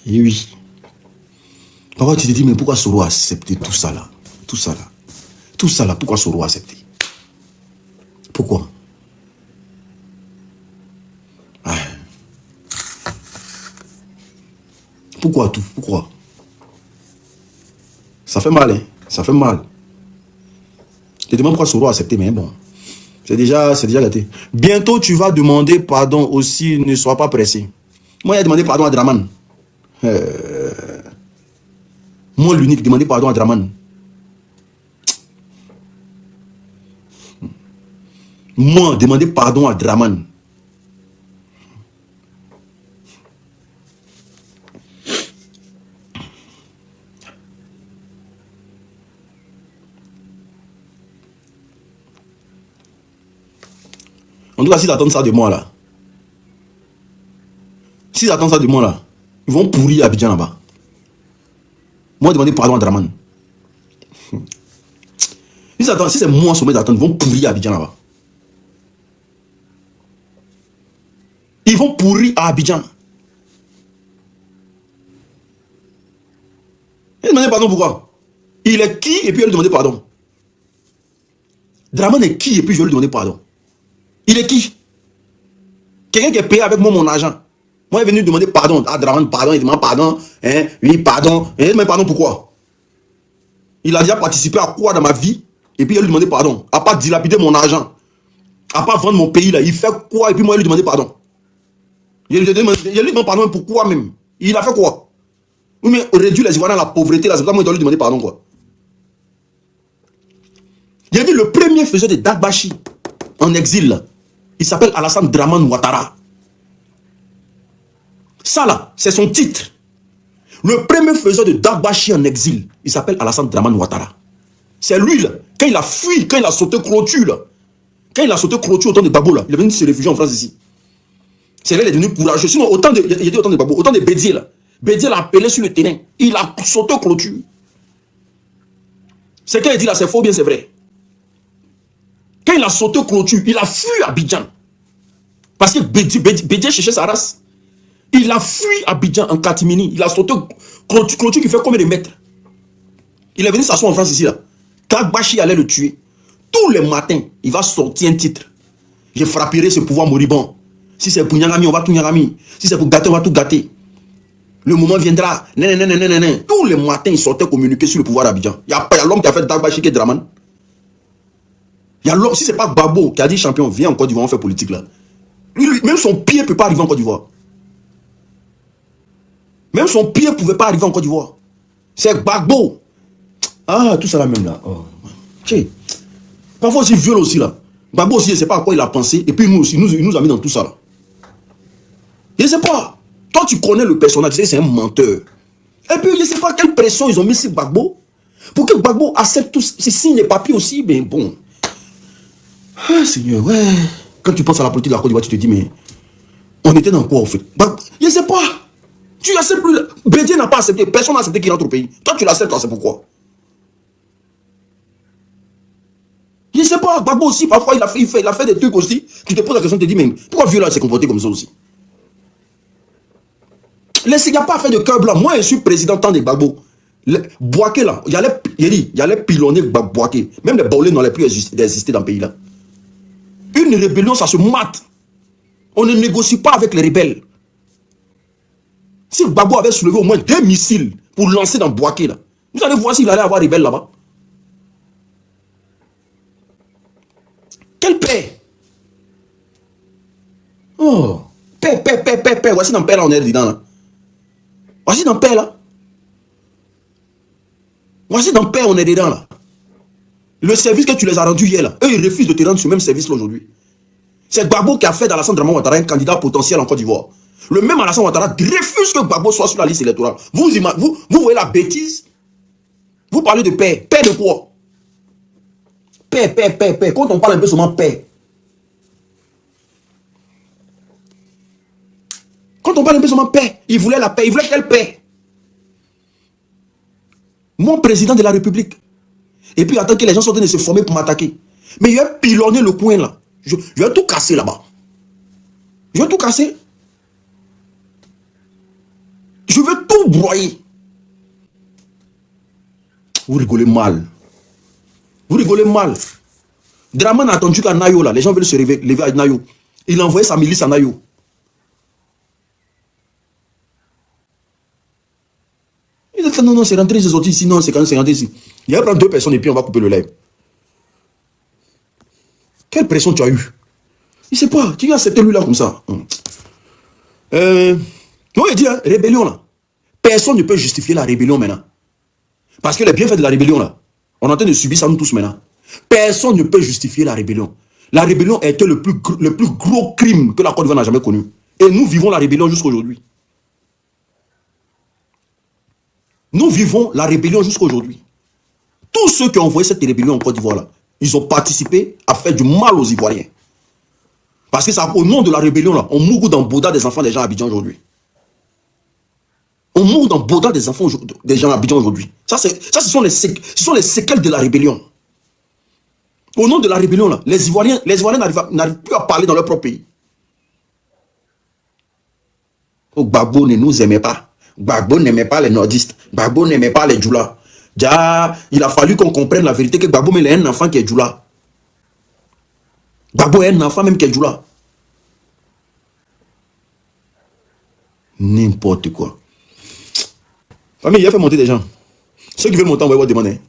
Et oui. Parfois tu te dis, mais pourquoi Soro a accepté tout ça là? Tout ça là. Tout ça là, pourquoi Soro a accepté? Pourquoi? Pourquoi tout? Pourquoi? Ça fait mal, hein? Ça fait mal. Je demande pourquoi Soro a accepté, mais bon. C'est déjà gâté. Bientôt, tu vas demander pardon aussi, ne sois pas pressé. Moi, il a demandé pardon à Draman. Moi, l'unique, demander pardon à Draman. Moi, demander pardon à Draman. En tout cas, s'ils attendent ça de moi là, s'ils attendent ça de moi là, ils vont pourrir Abidjan là-bas. Moi, demander pardon à Draman. Si c'est moi sommet d'attendre, ils vont pourrir Abidjan là-bas. Ils vont pourrir à Abidjan. Il demandait pardon pourquoi? Il est qui et puis il va lui demander pardon. Draman est qui et puis je vais lui demander pardon. Il est qui? Quelqu'un qui est payé avec moi mon argent. Moi, il est venu demander pardon. Ah, Draman, pardon, il demande pardon. Hein? Oui, pardon. Et il demande pardon pourquoi? Il a déjà participé à quoi dans ma vie? Et puis il lui demander pardon. À pas dilapider mon argent. À pas vendre mon pays là. Il fait quoi? Et puis moi, il lui demander pardon. Il lui demande pardon pourquoi même? Il a fait quoi? Oui, mais réduire les Ivoiriens à la pauvreté là. C'est pour ça que moi, il doit lui demander pardon quoi. Il a dit le premier faiseur de Dagbashi en exil là. Il s'appelle Alassane Dramane Ouattara. Ça là, c'est son titre. Le premier faiseur de Dagbashi en exil, il s'appelle Alassane Dramane Ouattara. C'est lui là, quand il a fui, quand il a sauté clôture là, quand il a sauté clôture au temps de Babo là, il est venu se réfugier en France ici. C'est là qu'il est devenu courageux. Sinon, il y a dit autant de Babo, autant de Bédier là. Bédier l'a appelé sur le terrain. Il a sauté clôture. C'est quand il dit là, c'est faux bien c'est vrai. Quand il a sauté clôture, il a fui Abidjan. Parce que Bédier cherchait sa race. Il a fui Abidjan en catimini. Il a sauté clôture qui fait combien de mètres? Il est venu s'asseoir en France ici là. Dagbashi allait le tuer. Tous les matins, il va sortir un titre. Je frapperai ce pouvoir moribond. Si c'est pour Nyangami, on va tout Nyangami. Si c'est pour gâter, on va tout gâter. Le moment viendra. Tous les matins, il sortait communiquer sur le pouvoir d'Abidjan. Il y a l'homme qui a fait Dagbashi qui est Draman. Il y a l'homme, si c'est pas Babo qui a dit champion, viens en Côte d'Ivoire, on fait politique là. Même son pied ne peut pas arriver en Côte d'Ivoire. Même son pied ne pouvait pas arriver en Côte d'Ivoire. C'est Gbagbo. Ah, tout ça là même là. Oh. Okay. Parfois aussi viol aussi là. Gbagbo aussi, je ne sais pas à quoi il a pensé. Et puis nous aussi, il nous a mis dans tout ça là. Je ne sais pas. Toi, tu connais le personnage, tu sais, c'est un menteur. Et puis, je ne sais pas quelle pression ils ont mis sur Gbagbo pour que Gbagbo accepte tous ces signes les papiers aussi. Mais bon. Ah, Seigneur, ouais. Quand tu penses à la politique de la Côte d'Ivoire, tu te dis, mais on était dans quoi, en fait? Je ne sais pas. Tu acceptes plus. Bédier n'a pas accepté. Personne n'a accepté qu'il rentre au pays. Toi, tu l'acceptes, c'est pourquoi? Je ne sais pas. Gbagbo aussi, parfois, il a fait des trucs aussi. Tu te poses la question, tu te dis, mais pourquoi Viola s'est comporté comme ça aussi? Il n'y a pas fait de cœur blanc. Moi, je suis président tant de Gbagbo. Boaké, là, il allait pilonner Boaké. Même les Baoulés n'allaient plus exister dans le pays, là. Une rébellion, ça se mate. On ne négocie pas avec les rebelles. Si Gbagbo avait soulevé au moins 2 missiles pour lancer dans Boaké, là, vous allez voir s'il allait avoir rebelle là-bas. Quelle paix? Oh, paix. Voici dans paix, là, on est dedans, là. Voici dans paix, là. Voici dans paix, on est dedans, là. Le service que tu les as rendu hier, là, eux, ils refusent de te rendre ce même service là aujourd'hui. C'est Gbagbo qui a fait d'Alassane Draman Ouattara un candidat potentiel en Côte d'Ivoire. Le même Alassane Ouattara refuse que Gbagbo soit sur la liste électorale. Vous voyez la bêtise? Vous parlez de paix. Paix de quoi? Paix. Quand on parle un peu seulement paix. Quand on parle un peu seulement paix, il voulait la paix. Il voulait quelle paix? Mon président de la République. Et puis attends que les gens sont en train de se former pour m'attaquer. Mais il a pilonné le coin là. Je vais tout casser là-bas. Je vais tout casser. Je vais tout broyer. Vous rigolez mal. Vous rigolez mal. Draman a attendu qu'à Nayo là, les gens veulent se lever à Nayo. Il a envoyé sa milice à Nayo. Il a dit non, c'est rentré, c'est sorti ici, non, c'est quand c'est rentré ici. Il va prendre 2 personnes et puis on va couper le live. Quelle pression tu as eu? Il ne sait pas, tu as accepté lui là comme ça. Moi il dit, hein, rébellion là. Personne ne peut justifier la rébellion maintenant. Parce que les bienfaits de la rébellion là, on est en train de subir ça nous tous maintenant. Personne ne peut justifier la rébellion. La rébellion était le plus gros crime que la Côte d'Ivoire n'a jamais connu. Et nous vivons la rébellion jusqu'à aujourd'hui. Nous vivons la rébellion jusqu'à aujourd'hui. Tous ceux qui ont envoyé cette rébellion en Côte d'Ivoire là, ils ont participé à faire du mal aux Ivoiriens. Parce que c'est au nom de la rébellion là, on mourut dans Bouddha des enfants des gens à Abidjan aujourd'hui. On mourut dans Bouddha des enfants des gens à Abidjan aujourd'hui. Ça, ce sont les séquelles de la rébellion. Au nom de la rébellion là, les Ivoiriens n'arrivent plus à parler dans leur propre pays. Oh, Gbagbo ne nous aimait pas. Gbagbo n'aimait pas les nordistes. Gbagbo n'aimait pas les Djoula. Il a fallu qu'on comprenne la vérité que Gbagbo est un enfant qui est Djoula. Gbagbo est un enfant même qui est Djoula. N'importe quoi. Famille, il a fait monter des gens. Ceux qui veulent monter, envoyez votre demande.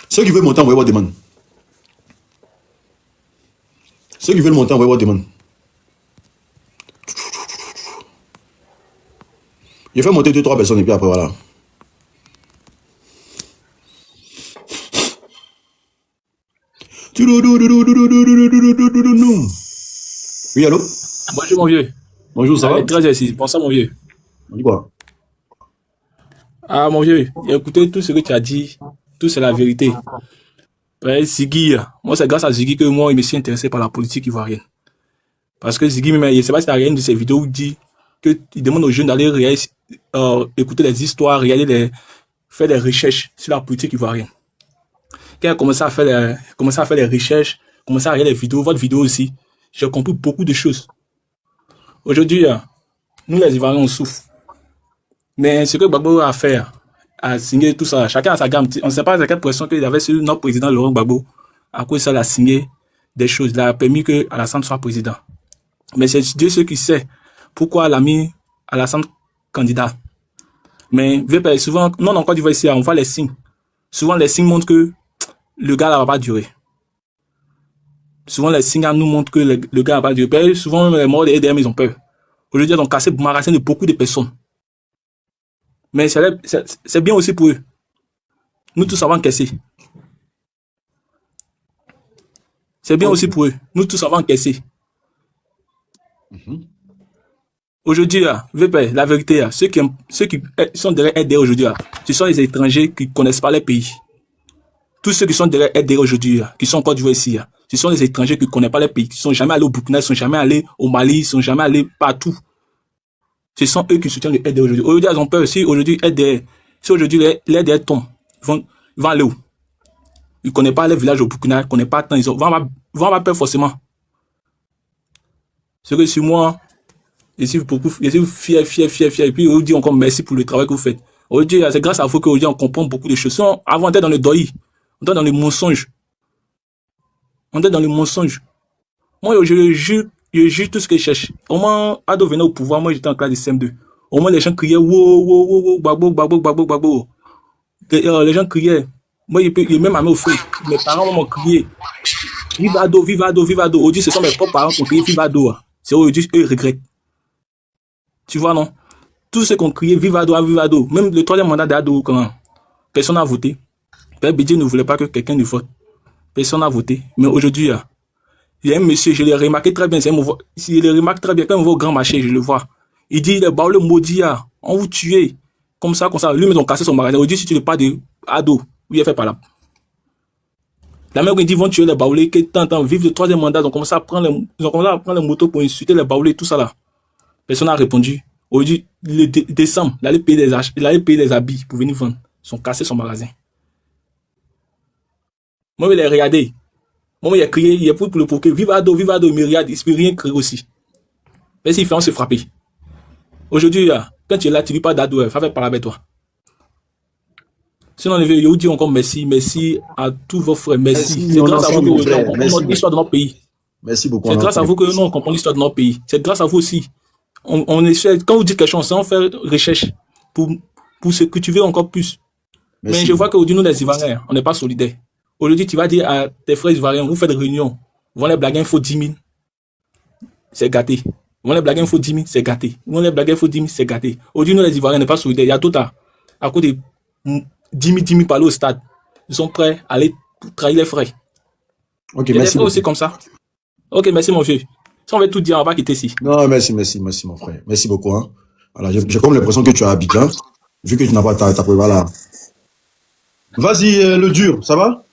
Ceux qui veulent monter, envoyez votre demande. Ceux qui veulent monter, envoyez votre demande. Il fait monter 2-3 personnes et puis après voilà. Oui, allô? Bonjour mon vieux. Bonjour, ça va? Très ici. Bonsoir mon vieux. On dit quoi? Ah mon vieux, écoutez tout ce que tu as dit, tout c'est la vérité. Ziggy, moi c'est grâce à Ziggy que moi je me suis intéressé par la politique ivoirienne. Parce que Ziggy, je ne sais pas si tu as regardé une de ses vidéos où il dit qu'il demande aux jeunes d'aller écouter les histoires, faire des recherches sur la politique ivoirienne. Quand il a commencé à faire les recherches, commencé à regarder les vidéos, votre vidéo aussi, j'ai compris beaucoup de choses. Aujourd'hui, nous les Ivoiriens on souffre. Mais ce que Gbagbo a fait, a signé tout ça, chacun a sa gamme. On ne sait pas à quelle pression qu'il avait sur notre président Laurent Gbagbo. À cause de ça, il a signé des choses. Il a permis que Alassane soit président. Mais c'est Dieu seul qui sait pourquoi il a mis Alassane candidat. Mais souvent, non, encore du voix ici, on voit les signes. Souvent, les signes montrent que le gars ne va pas durer. Souvent, les signes nous montrent que le gars ne va pas durer. Souvent, les morts des EDM, ils ont peur. Aujourd'hui, ils ont cassé le magasin de beaucoup de personnes. Mais c'est bien aussi pour eux. Nous tous avons encaissé. C'est bien aussi pour eux. Nous tous avons encaissé. Aujourd'hui, là, VP, la vérité, là, ceux qui sont derrière RDR aujourd'hui, là, ce sont les étrangers qui ne connaissent pas les pays. Tous ceux qui sont derrière RDR aujourd'hui, là, qui sont encore du ici, là, ce sont les étrangers qui ne connaissent pas les pays, qui ne sont jamais allés au Burkina, qui ne sont jamais allés au Mali, qui ne sont jamais allés partout. Ce sont eux qui soutiennent le RDR aujourd'hui. Aujourd'hui, ils ont peur aussi. Aujourd'hui, RDR, si aujourd'hui les RDR tombent, ils vont aller où? Ils ne connaissent pas les villages au Burkina, ils ne connaissent pas tant, ils vont avoir peur forcément. C'est que sur moi, je suis beaucoup, je suis fier. Et puis, on dit encore merci pour le travail que vous faites. Aujourd'hui, c'est grâce à vous qu'aujourd'hui, on comprend beaucoup de choses. Avant, on était dans le doi, on était dans le mensonge. On était dans le mensonge. Moi, je juge tout ce que je cherche. Au moins, Ado venait au pouvoir, moi, j'étais en classe de CM2. Au moins, les gens criaient, wow, babo. Les gens criaient. Moi, même à mes frères, mes parents m'ont crié. Vive Ado, vive Ado, vive Ado. Aujourd'hui, ce sont mes propres parents qui ont crié vive Ado. C'est aujourd'hui, eux, ils regrettent. Tu vois, non? Tous ceux qui ont crié vive Ado, vive Ado. Même le troisième mandat d'Ado, quand personne n'a voté. Père Bédier ne voulait pas que quelqu'un ne vote. Personne n'a voté. Mais aujourd'hui, il y a un monsieur, je l'ai remarqué très bien. Je le remarque très bien. Quand on va au grand marché, je le vois. Il dit, le baoulé maudit, on vous tuer. Comme ça. Lui, ils ont cassé son magasin. Aujourd'hui, si tu ne parles de Ado, il a fait par là. La mère qui dit, vont tuer les baoulés, que tant, vivent le troisième mandat, ils ont commencé à prendre les motos pour insulter les baoulés, tout ça là. Personne n'a répondu. Aujourd'hui, le décembre, il allait payer des habits pour venir vendre. Ils ont cassé son magasin. Moi, il a regardé. Moi, il a crié, il a pris pour le poker. Vive Ado, il me regarde, il ne peut rien crier aussi. Mais s'il fait, on se frapper. Aujourd'hui, quand tu es là, tu ne dis pas d'Ado, il faut faire parler avec toi. Sinon, je vous dis encore merci à tous vos frères, merci. C'est grâce à vous que nous comprenons l'histoire de notre pays. Merci beaucoup. C'est grâce à vous que nous comprenons l'histoire de notre pays. C'est grâce à vous aussi. On essaie, quand vous dites quelque chose, on fait recherche pour ce que tu veux encore plus. Merci. Mais je vois qu'aujourd'hui, nous, les Ivoiriens, on n'est pas solidaires. Aujourd'hui, tu vas dire à tes frères Ivoiriens, vous faites des réunions, vous vont les blaguer, il faut 10 000. C'est gâté. Vous vont les blaguer, il faut 10 000, c'est gâté. Vous vont les blaguer, il faut 10 000, c'est gâté. Aujourd'hui, nous, les Ivoiriens, on n'est pas solidaires. Il y a tout à cause de 10 000 par aller au stade. Ils sont prêts à aller trahir les frères. Ok, merci. aussi comme ça. Ok, merci, mon vieux. Si on veut tout dire, on va quitter ici. Non, merci, mon frère. Merci beaucoup. Hein. Voilà, j'ai comme l'impression que tu es à Abidjan, vu que tu n'as pas ta preuve là. Vas-y, le dur, ça va?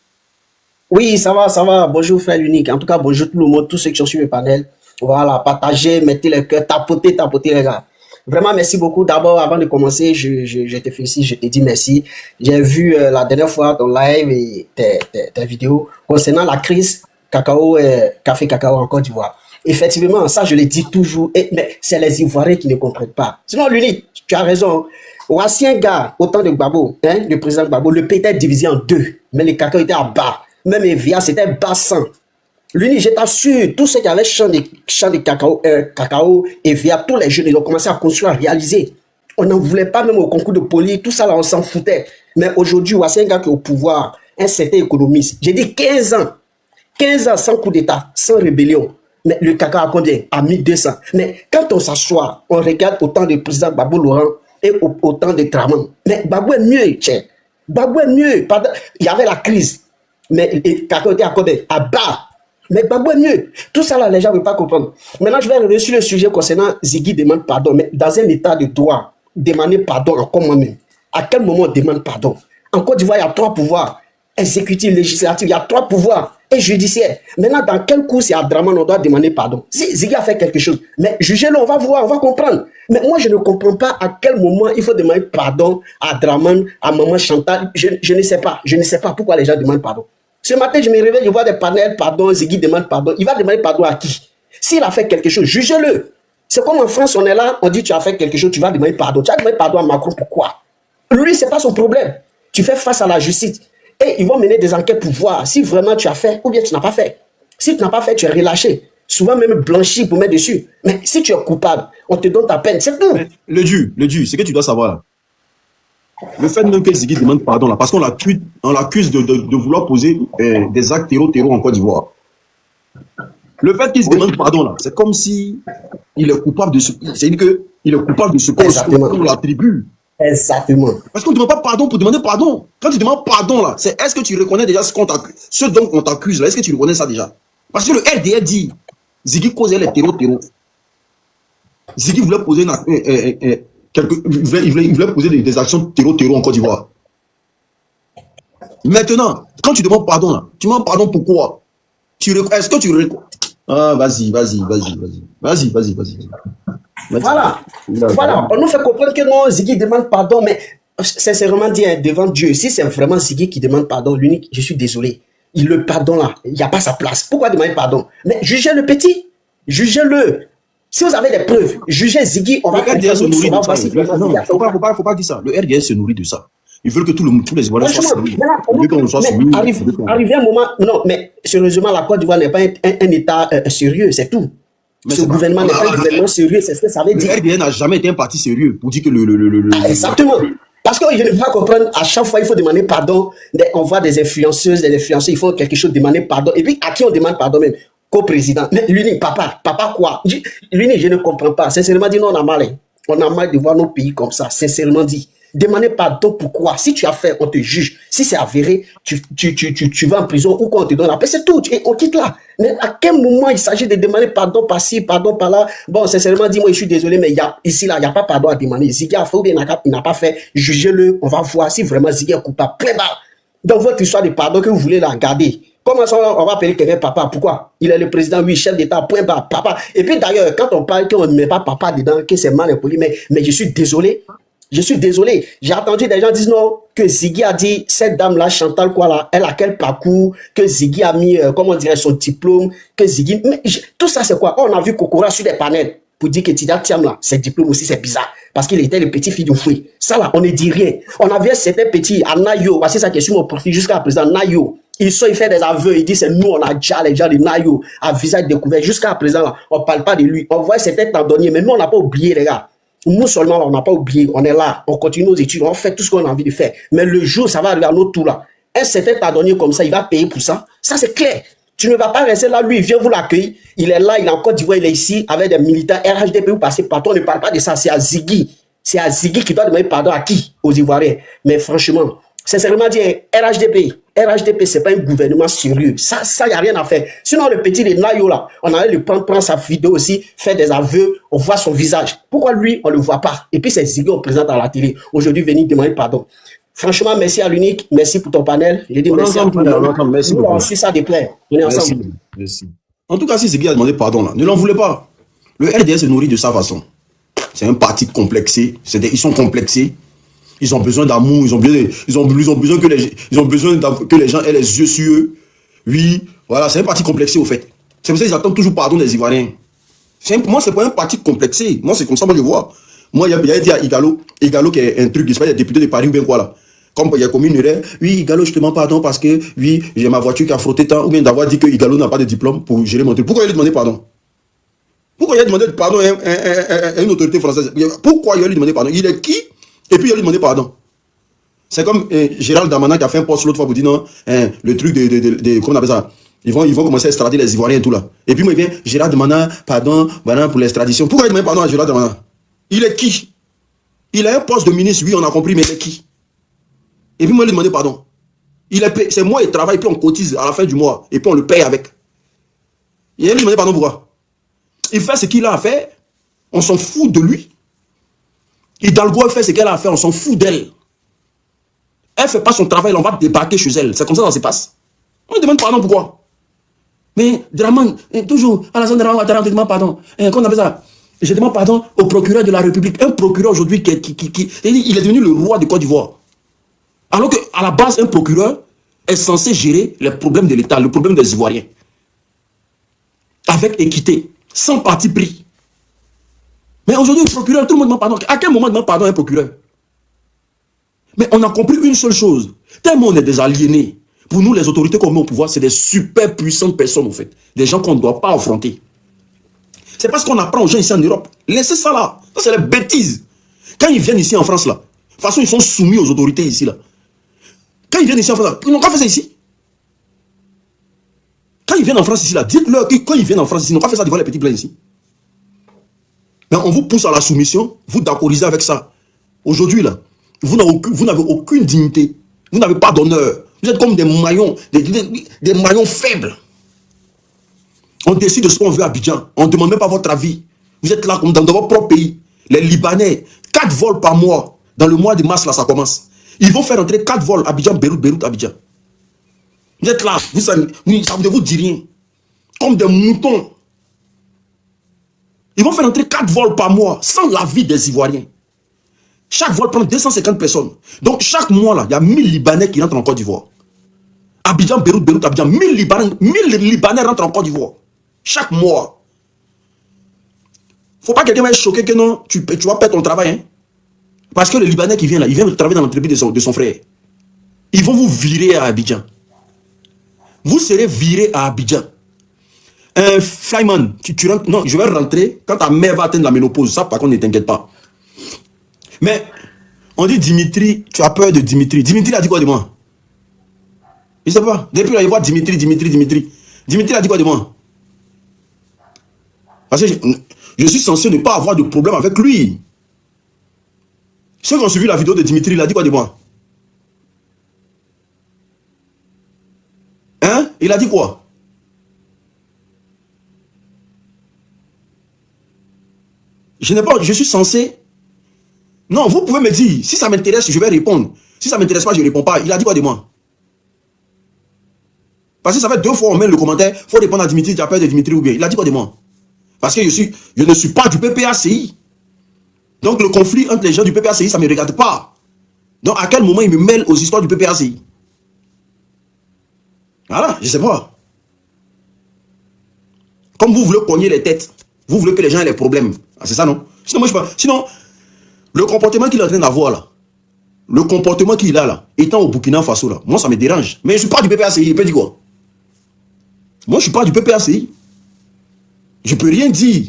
Oui, ça va. Bonjour, frère Unique. En tout cas, bonjour tout le monde, tous ceux qui sont sur le panel. Voilà, partagez, mettez les cœurs, tapotez, les gars. Vraiment, merci beaucoup. D'abord, avant de commencer, je te félicite, je te dis merci. J'ai vu la dernière fois ton live et tes vidéos concernant la crise café cacao en Côte d'Ivoire. Effectivement, ça, je le dis toujours, mais c'est les Ivoiriens qui ne comprennent pas. Sinon, l'unique, tu as raison. Voici un gars, au temps de Gbagbo, le président Gbagbo, le pays était divisé en deux, mais le cacao était à bas. Même Evia, c'était bassin. L'unique, je t'assure, tous ceux qui avaient champ de cacao, Evia, tous les jeunes, ils ont commencé à construire, à réaliser. On n'en voulait pas même au concours de poli, tout ça là, on s'en foutait. Mais aujourd'hui, voici un gars qui est au pouvoir, un certain économiste. J'ai dit 15 ans. 15 ans sans coup d'État, sans rébellion. Mais le cacao à combien? À 1200. Mais quand on s'assoit, on regarde autant de président Gbagbo Laurent et autant de Draman. Mais Gbagbo est mieux, tiens. Gbagbo est mieux. Il y avait la crise. Mais le cacao était à combien? À bas. Mais Gbagbo est mieux. Tout ça là, les gens ne veulent pas comprendre. Maintenant, je vais revenir sur le sujet concernant Ziggy demande pardon. Mais dans un état de droit, demander pardon encore moi-même. À quel moment on demande pardon? En Côte d'Ivoire, il y a 3 pouvoirs. Exécutif, législatif, il y a 3 pouvoirs. Et judiciaire. Maintenant, dans quel coup c'est à Draman, on doit demander pardon? Si Ziggy a fait quelque chose, mais jugez-le, on va voir, on va comprendre. Mais moi, je ne comprends pas à quel moment il faut demander pardon à Draman, à Maman Chantal. Je ne sais pas. Je ne sais pas pourquoi les gens demandent pardon. Ce matin, je me réveille, je vois des panels, pardon, Ziggy demande pardon. Il va demander pardon à qui? S'il a fait quelque chose, jugez-le. C'est comme en France, on est là, on dit tu as fait quelque chose, tu vas demander pardon. Tu vas demander pardon à Macron, pourquoi? Lui, ce n'est pas son problème. Tu fais face à la justice. Et ils vont mener des enquêtes pour voir si vraiment tu as fait ou bien tu n'as pas fait. Si tu n'as pas fait, tu es relâché. Souvent même blanchi pour mettre dessus. Mais si tu es coupable, on te donne ta peine, c'est tout. Le dur, c'est que tu dois savoir là. Le fait même que Ziggy demande pardon là, parce qu'on l'accuse de vouloir poser des actes terreau en Côte d'Ivoire. Le fait qu'il se demande pardon là, c'est comme si il est coupable de ce. C'est-à-dire qu'il est coupable de ce qu'on l'attribue. Exactement. Parce qu'on ne demande pas pardon pour demander pardon. Quand tu demandes pardon là, c'est est-ce que tu reconnais déjà ce dont on t'accuse là, est-ce que tu reconnais ça déjà? Parce que le RDR dit Ziggy cause les terreau. Ziggy voulait poser il voulait poser des actions terreau en Côte d'Ivoire. Maintenant, quand tu demandes pardon, là, tu demandes pardon pourquoi? Est-ce que tu reconnais? Ah, vas-y. Voilà. Voilà. On nous fait comprendre que non, Ziggy demande pardon, mais sincèrement dit, hein, devant Dieu, si c'est vraiment Ziggy qui demande pardon, l'unique, je suis désolé. Le pardon là, il n'y a pas sa place. Pourquoi demander pardon? Mais jugez le petit. Jugez-le. Si vous avez des preuves, jugez Ziggy, on va le RDS se nourrit de ça. Non, faut pas dire ça. Le RDS se nourrit de ça. Ils veulent que tous les Ivoiriens soient soumis. Ils veulent qu'on soit soumis. Arrivé un moment, non, mais sérieusement, la Côte d'Ivoire n'est pas un État sérieux, c'est tout. Ce gouvernement n'est pas un gouvernement sérieux, c'est ce que ça veut dire. Le RDS n'a jamais été un parti sérieux pour dire que Exactement. Parce que je ne peux pas comprendre, à chaque fois, il faut demander pardon. On voit des influenceuses, des influenceurs, ils font quelque chose, demander pardon. Et puis, à qui on demande pardon même? Qu'au président. Mais l'unique, papa quoi? L'unique, je ne comprends pas. Sincèrement dit, non, on a mal. Hein. On a mal de voir nos pays comme ça, sincèrement dit. Demandez pardon, pourquoi? Si tu as fait, on te juge. Si c'est avéré, tu vas en prison ou qu'on te donne la paix, c'est tout. Et on quitte là. Mais à quel moment il s'agit de demander pardon par-ci, pardon par-là? Bon, sincèrement, dis-moi, je suis désolé, mais ici, là, il n'y a pas pardon à demander. Ziggy a fait ou bien il n'a pas fait. Jugez-le. On va voir si vraiment Ziggy est coupable. Plein bas. Dans votre histoire de pardon que vous voulez la garder. Comment ça, on va appeler quelqu'un papa? Pourquoi? Il est le président, oui, chef d'État, point bas, papa. Et puis d'ailleurs, quand on parle qu'on ne met pas papa dedans, que c'est mal impoli, mais je suis désolé. Je suis désolé. J'ai entendu des gens dire non, que Ziggy a dit, cette dame-là, Chantal, quoi là, elle a quel parcours, que Ziggy a mis, comment dirait son diplôme, que Ziggy. Mais tout ça, c'est quoi? On a vu Kokora sur des panels pour dire que Tida Thiam, là, ses diplômes aussi, c'est bizarre. Parce qu'il était le petit fils du fouet. Ça, là, on ne dit rien. On a vu un certain petit, à Nayo, voici ça qui est sur mon profil jusqu'à présent, Nayo. Il fait des aveux, il dit c'est nous, on a déjà les gens de Nayo, à visage découvert. Jusqu'à présent, là, on ne parle pas de lui. On voit certains tendonniers, mais nous, on n'a pas oublié, les gars. Nous seulement, là, on n'a pas oublié. On est là, on continue nos études, on fait tout ce qu'on a envie de faire. Mais le jour, ça va arriver à notre tour, là. Un certain tendonnier comme ça, il va payer pour ça. Ça, c'est clair. Tu ne vas pas rester là, lui, il vient vous l'accueillir. Il est là, il est en Côte d'Ivoire, il est ici, avec des militaires RHDP, vous passez partout. On ne parle pas de ça, c'est à Ziggy. C'est à Ziggy qui doit demander pardon à qui? Aux Ivoiriens. Mais franchement, sincèrement dit, RHDP, c'est pas un gouvernement sérieux. Ça, il n'y a rien à faire. Sinon, le petit de Nayo, là, on allait le prendre sa vidéo aussi, faire des aveux, on voit son visage. Pourquoi lui, on ne le voit pas? Et puis, c'est Ziggy, on présente à la télé. Aujourd'hui, venir demander pardon. Franchement, merci à l'unique, merci pour ton panel. Je dis merci à tout le monde. Merci beaucoup. On suit ça de près. On est ensemble. Merci. En tout cas, si Ziggy a demandé pardon, là, ne l'en voulez pas. Le RDS se nourrit de sa façon. C'est un parti complexé. Ils sont complexés. Ils ont besoin d'amour. Ils ont besoin que les gens aient les yeux sur eux. Oui, voilà, c'est un parti complexé au fait. C'est pour ça qu'ils attendent toujours pardon des Ivoiriens. Moi, c'est pas un parti complexé. Moi, c'est comme ça que je vois. Moi, il y a dit à Igalo qui est un truc, il se passe, il y a député de Paris ou bien quoi là. Comme il y a commis une erreur, oui, Igalo, je te demande pardon parce que, oui, j'ai ma voiture qui a frotté tant, ou bien d'avoir dit que Igalo n'a pas de diplôme pour gérer mon truc. Pourquoi il a demandé pardon? Pourquoi il a demandé pardon à une autorité française? Pourquoi il a demandé pardon? Il est qui? Et puis il a demandé pardon. C'est comme Gérald Darmanin qui a fait un post l'autre fois pour dire non, le truc comment on appelle ça? Ils vont commencer à extrader les Ivoiriens et tout là. Et puis moi, il vient, Gérald Darmanin, pardon, voilà, pour l'extradition. Pourquoi il demande pardon à Gérald Darmanin? Il est qui? Il a un poste de ministre, oui, on a compris, mais il est qui? Et puis moi, il a demandé pardon. C'est moi, il travaille, puis on cotise à la fin du mois, et puis on le paye avec. Il a demandé pardon pourquoi? Il fait ce qu'il a à faire, on s'en fout de lui. Hidalgo fait ce qu'elle a à faire, on s'en fout d'elle. Elle ne fait pas son travail, on va débarquer chez elle. C'est comme ça que ça se passe. On lui demande pardon pourquoi? Mais Draman, toujours, Alassane Draman Ouattara, demande pardon. Qu'on appelle ça? Je demande pardon au procureur de la République. Un procureur aujourd'hui il est devenu le roi de Côte d'Ivoire. Alors qu'à la base, un procureur est censé gérer les problèmes de l'État, le problème des Ivoiriens. Avec équité, sans parti pris. Mais aujourd'hui, le procureur, tout le monde demande pardon. À quel moment demande pardon à un procureur? Mais on a compris une seule chose. Tellement on est des aliénés. Pour nous, les autorités qu'on met au pouvoir, c'est des super puissantes personnes, en fait. Des gens qu'on ne doit pas affronter. C'est parce qu'on apprend aux gens ici en Europe. Laissez ça là. Ça, c'est la bêtise. Quand ils viennent ici en France, là, de toute façon, ils sont soumis aux autorités ici, là. Quand ils viennent ici en France, là, ils n'ont pas fait ça ici. Quand ils viennent en France ici, là, dites-leur que quand ils viennent en France ici, ils n'ont pas fait ça devant les petits blancs ici. Mais on vous pousse à la soumission, vous d'accordiser avec ça. Aujourd'hui, là, vous n'avez aucune dignité. Vous n'avez pas d'honneur. Vous êtes comme des maillons, des maillons faibles. On décide de ce qu'on veut à Abidjan. On ne demande même pas votre avis. Vous êtes là comme dans votre propre pays. Les Libanais, 4 vols par mois. Dans le mois de mars, là, ça commence. Ils vont faire entrer 4 vols. Abidjan, Beyrouth, Beyrouth, Abidjan. Vous êtes là. Ça ne vous dit rien. Comme des moutons. Ils vont faire entrer 4 vols par mois. Sans l'avis des Ivoiriens. Chaque vol prend 250 personnes. Donc, chaque mois, là, il y a 1000 Libanais qui rentrent en Côte d'Ivoire. Abidjan, Beyrouth, Beyrouth, Abidjan. 1000 Libanais rentrent en Côte d'Ivoire. Chaque mois. Faut pas que quelqu'un va être choqué que non, tu vas perdre ton travail. Hein? Parce que le Libanais qui vient là, il vient travailler dans l'entreprise de son frère. Ils vont vous virer à Abidjan. Vous serez viré à Abidjan. Flyman, tu rentres. Non, je vais rentrer quand ta mère va atteindre la ménopause. Ça, par contre, ne t'inquiète pas. Mais, on dit Dimitri, tu as peur de Dimitri. Dimitri a dit quoi de moi? Je sais pas. Depuis là, il voit Dimitri. Dimitri a dit quoi de moi? Parce que je suis censé ne pas avoir de problème avec lui. Ceux qui ont suivi la vidéo de Dimitri, il a dit quoi de moi? Hein? Il a dit quoi? Je suis censé... Non, vous pouvez me dire, si ça m'intéresse, je vais répondre. Si ça ne m'intéresse pas, je ne réponds pas. Il a dit quoi de moi? Parce que ça fait 2 fois on met le commentaire, il faut répondre à Dimitri, tu as peur de Dimitri ou bien. Il a dit quoi de moi? Parce que je ne suis pas du PPACI. Donc le conflit entre les gens du PPACI, ça ne me regarde pas. Donc à quel moment ils me mêlent aux histoires du PPACI? Voilà, je ne sais pas. Comme vous voulez cogner les têtes, vous voulez que les gens aient les problèmes. Ah, c'est ça, non? Sinon, moi, je sais pas. Sinon, le comportement qu'il est en train d'avoir là, le comportement qu'il a là, étant au Burkina Faso là, moi ça me dérange. Mais je ne suis pas du PPACI, il peut dire quoi? Moi je ne suis pas du PPACI. Je ne peux rien dire.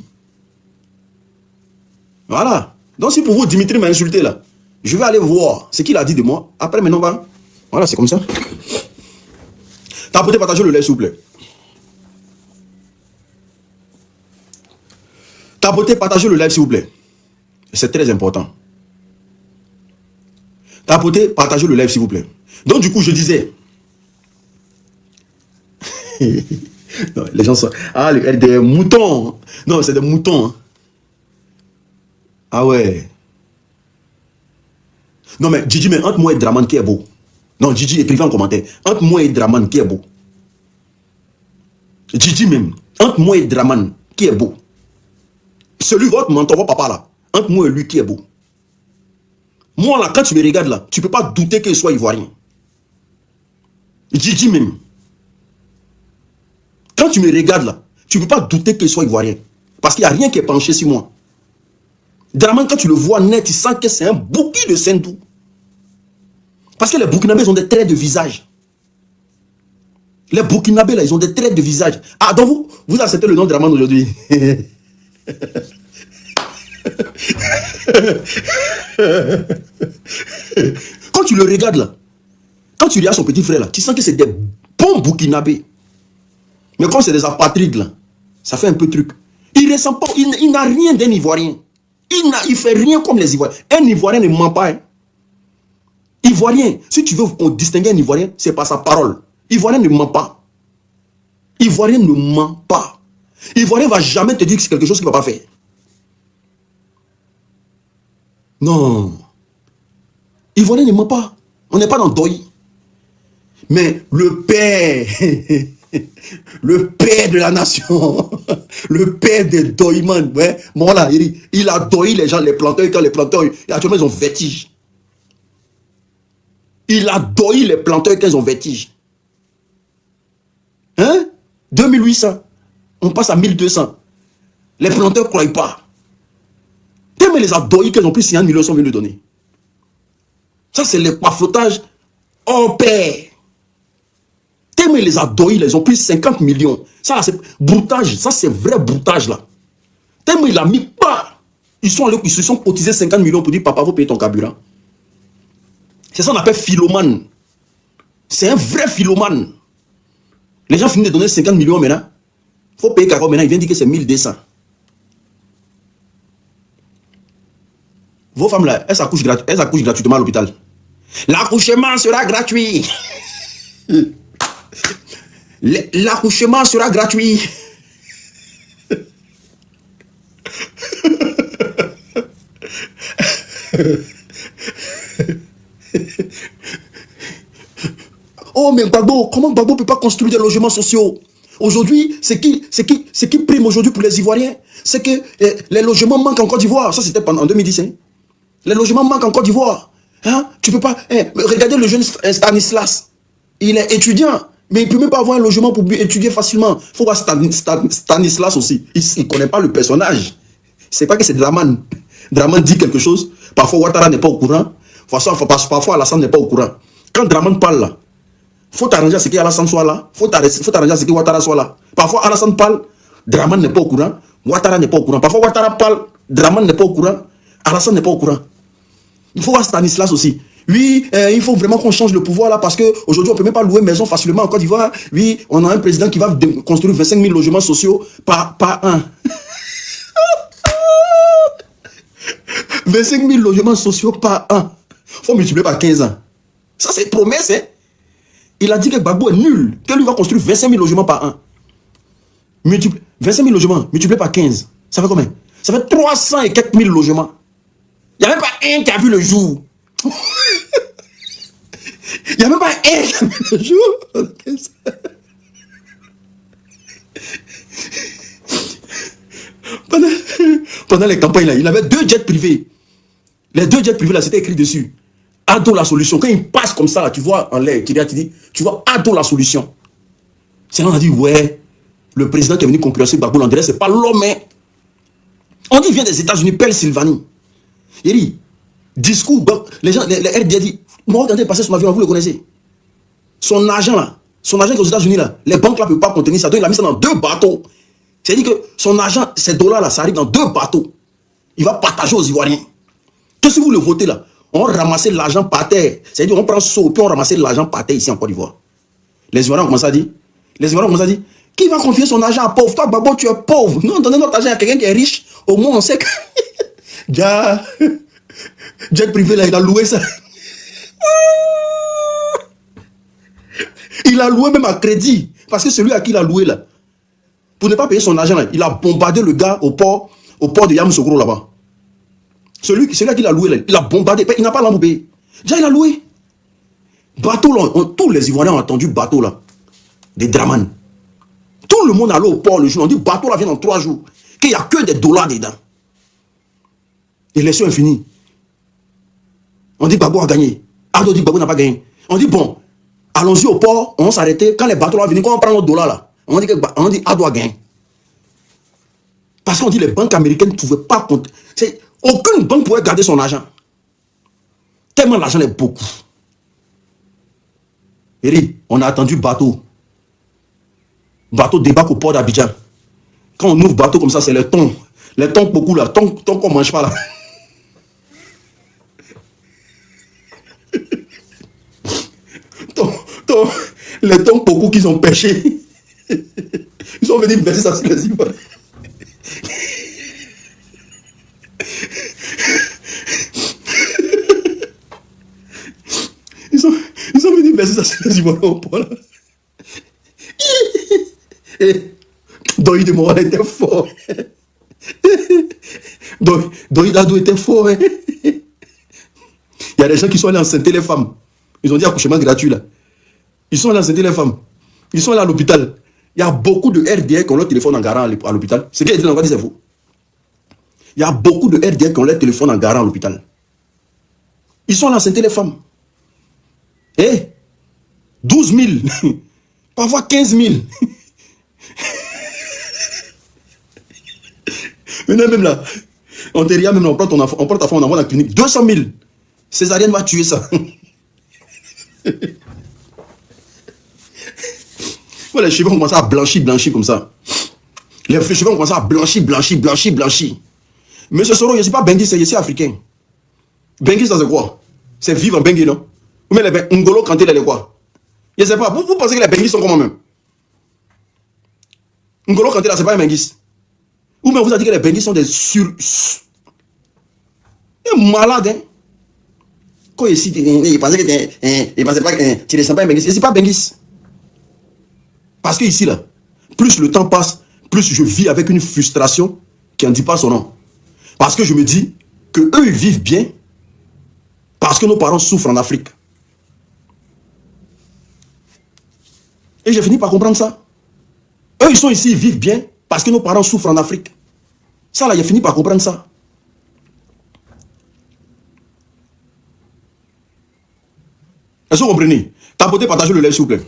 Voilà. Donc si pour vous, Dimitri m'a insulté là, je vais aller voir ce qu'il a dit de moi. Après, maintenant, va. Voilà, c'est comme ça. Tapotez, partagez le live, s'il vous plaît. Tapotez, partagez le live, s'il vous plaît. C'est très important. Tapotez, partagez le live, s'il vous plaît. Donc, du coup, je disais... Non, les gens sont... Ah, des moutons. Non, c'est des moutons. Hein. Ah ouais. Non, mais Gigi, mais entre moi et Draman, qui est beau? Non, Gigi, écrivez en commentaire. Entre moi et Draman, qui est beau? Gigi même. Entre moi et Draman, qui est beau? Celui votre mentor, votre papa là. Entre moi et lui, qui est beau? Moi là, quand tu me regardes là, tu ne peux pas douter qu'il soit ivoirien. Gigi même. Quand tu me regardes là, tu ne peux pas douter qu'il soit ivoirien. Parce qu'il n'y a rien qui est penché sur moi. Draman, quand tu le vois net, tu sens que c'est un bouquet de Sendou. Parce que les Burkinabés ont des traits de visage. Les Burkinabés là, ils ont des traits de visage. Ah, donc vous acceptez le nom de Draman aujourd'hui? Quand tu le regardes là, quand tu regardes son petit frère là, tu sens que c'est des bons Burkinabés. Mais comme c'est des apatrides là, ça fait un peu truc. Il ressemble pas, il n'a rien d'un Ivoirien. Il fait rien comme les Ivoiriens. Un Ivoirien ne ment pas. Hein. Ivoirien, si tu veux distinguer un Ivoirien, c'est par sa parole. Ivoirien ne ment pas. Ivoirien ne ment pas. Ivoirien ne va jamais te dire que c'est quelque chose qu'il ne va pas faire. Non. Ivoirien ne ment pas. On n'est pas dans Doyi. Mais le père, le père de la nation, le père des Doyman, ouais, bon là, il a doyi les gens, les planteurs, quand les planteurs, actuellement ils ont vertige. Il a doyi les planteurs quand ils ont vertige. Hein? 2800. On passe à 1200. Les planteurs ne croient pas. Tellement les a doyi qu'ils ont pris 50 millions sont venus donner. Ça, c'est le paflotage hors pair. Tellement ils les a doyi, ils ont pris 50 millions. Ça, c'est broutage. Ça, c'est vrai broutage là. Tellement il a mis pas. Ils se sont cotisés 50 millions pour dire papa, vous payez ton carburant. C'est ça qu'on appelle philomane. C'est un vrai philomane. Les gens finissent de donner 50 millions maintenant. Il faut payer carburant maintenant. Il vient dire que c'est 1200. Vos femmes là, elles accouchent gratuitement à l'hôpital. L'accouchement sera gratuit. L'accouchement sera gratuit. Oh, mais Gbagbo, comment Gbagbo ne peut pas construire des logements sociaux? Aujourd'hui, c'est qui prime aujourd'hui pour les Ivoiriens? C'est que les logements manquent en Côte d'Ivoire. Ça, c'était en 2010. Hein? Les logements manquent en Côte d'Ivoire. Hein? Tu peux pas... regardez le jeune Stanislas. Il est étudiant, mais il ne peut même pas avoir un logement pour étudier facilement. Il faut voir Stanislas aussi. Il ne connaît pas le personnage. C'est pas que c'est Draman. Draman dit quelque chose. Parfois, Ouattara n'est pas au courant. Parfois, Alassane n'est pas au courant. Quand Draman parle là, faut t'arranger à ce qu'Alassane soit là. Faut t'arranger à ce que Ouattara soit là. Parfois, Alassane parle, Draman n'est pas au courant. Ouattara n'est pas au courant. Parfois, Ouattara parle, Draman n'est pas au courant. Alassane n'est pas au courant. Il faut voir Stanislas aussi. Oui, il faut vraiment qu'on change le pouvoir là parce qu'aujourd'hui, on ne peut même pas louer maison facilement en Côte d'Ivoire. Oui, on a un président qui va construire 25 000 logements sociaux par un. 25 000 logements sociaux par an. Il faut multiplier par 15 ans. Ça, c'est promesse. Hein? Il a dit que Gbagbo est nul. Que lui va construire 25 000 logements par an. 25 000 logements multiplié par 15. Ça fait combien? Ça fait 300 et quelques mille logements. Il n'y a même pas un qui a vu le jour. Il n'y a même pas un qui a vu le jour. Pendant les campagnes, là, il avait 2 jets privés. Les 2 jets privés, là, c'était écrit dessus. Ado la solution. Quand il passe comme ça, là, tu vois en l'air, tu vois Ado la solution. C'est là on a dit, ouais, le président qui est venu concurrencer Gbagbo, on dirait, c'est pas l'homme. Hein. On dit, il vient des États-Unis, Pell Silvani. Il dit, discours, les gens, les RDA dit, moi, regardez passer son avion, vous le connaissez. Son argent, là, qui est aux États-Unis, là, les banques, là, ne peuvent pas contenir ça. Donc, il a mis ça dans 2 bateaux. C'est-à-dire que son argent, ces dollars, là, ça arrive dans 2 bateaux. Il va partager aux Ivoiriens. Que si vous le votez, là, on ramasse l'argent par terre. C'est-à-dire on prend saut, puis on ramasse l'argent par terre ici en Côte d'Ivoire. Les Ivoiriens ont commencé à dire, qui va confier son argent à pauvre? Toi, Gbagbo, tu es pauvre. Non, donnez notre argent à quelqu'un qui est riche. Au moins, on sait que... Jet privé, là, il a loué ça. Il a loué même à crédit. Parce que celui à qui il a loué, là, pour ne pas payer son argent, là, il a bombardé le gars au port de Yamoussoukro, là-bas. Celui à qui il a loué, là, il a bombardé. Il n'a pas l'argent pour payer. Déjà, il a loué. Bateau, là, tous les Ivoiriens ont entendu bateau, là. Des Draman. Tout le monde allait au port le jour. On dit bateau, là, vient dans 3 jours. Qu'il n'y a que des dollars dedans. L'élection est finie. On dit Gbagbo a gagné. Ado dit Gbagbo n'a pas gagné. On dit bon, allons-y au port, on s'arrêter. Quand les bateaux vont venir, quand on prend nos dollars là, on dit Ado a gagné. Parce qu'on dit les banques américaines ne pouvaient pas compter. Aucune banque pouvait garder son argent. Tellement l'argent est beaucoup. Et on a attendu bateau. Bateau débarque au port d'Abidjan. Quand on ouvre bateau comme ça, c'est les thons. Les thons beaucoup là. Thons qu'on ne mange pas là. Les thons beaucoup qu'ils ont pêché. Ils sont venus verser ça sur les Ivoiriens. Ils sont venus verser ça sur les Ivoiriens au port là. Doï de Moral était fort. Doï d'Ado était fort. Il y a des gens qui sont allés enceinter les femmes. Ils ont dit accouchement gratuit là. Ils sont allés enceinter les femmes. Ils sont allés à l'hôpital. Il y a beaucoup de RDA qui ont leur téléphone en garant à l'hôpital. Ce qui est dit encore dit c'est faux. Il y a beaucoup de RDA qui ont leur téléphone en garant à l'hôpital. Ils sont allés enceinter les femmes. 12 000. Parfois 15 000. Maintenant même là, on te regarde même là, on prend ta femme, on envoie dans la clinique. 200 000. Césarienne va tuer ça. Voilà, les cheveux vont commencer à blanchir comme ça. Les cheveux vont commencer à blanchir. Mais ce Soro, je ne suis pas Bengui, je suis africain. Bengui, ça c'est quoi? C'est vivre en Bengui, non? Ou bien les Ngolo Kanté, les quoi? Je ne sais pas. Vous pensez que les Benguis sont comment même? Ngolo Kanté, là, c'est pas un Benguis. Ou bien vous avez dit que les Benguis sont des malades, hein? Quand il pensait que il pensait pas que tu ne sens pas un Benguis. Je ne suis pas Benguis. Parce que ici, là, plus le temps passe, plus je vis avec une frustration qui n'en dit pas son nom. Parce que je me dis que eux ils vivent bien Parce que nos parents souffrent en Afrique. Et j'ai fini par comprendre ça. Eux, ils sont ici, ils vivent bien parce que nos parents souffrent en Afrique. Ça, là, j'ai fini par comprendre ça. Est-ce que vous comprenez? Tapotez, partagez le live, s'il vous plaît.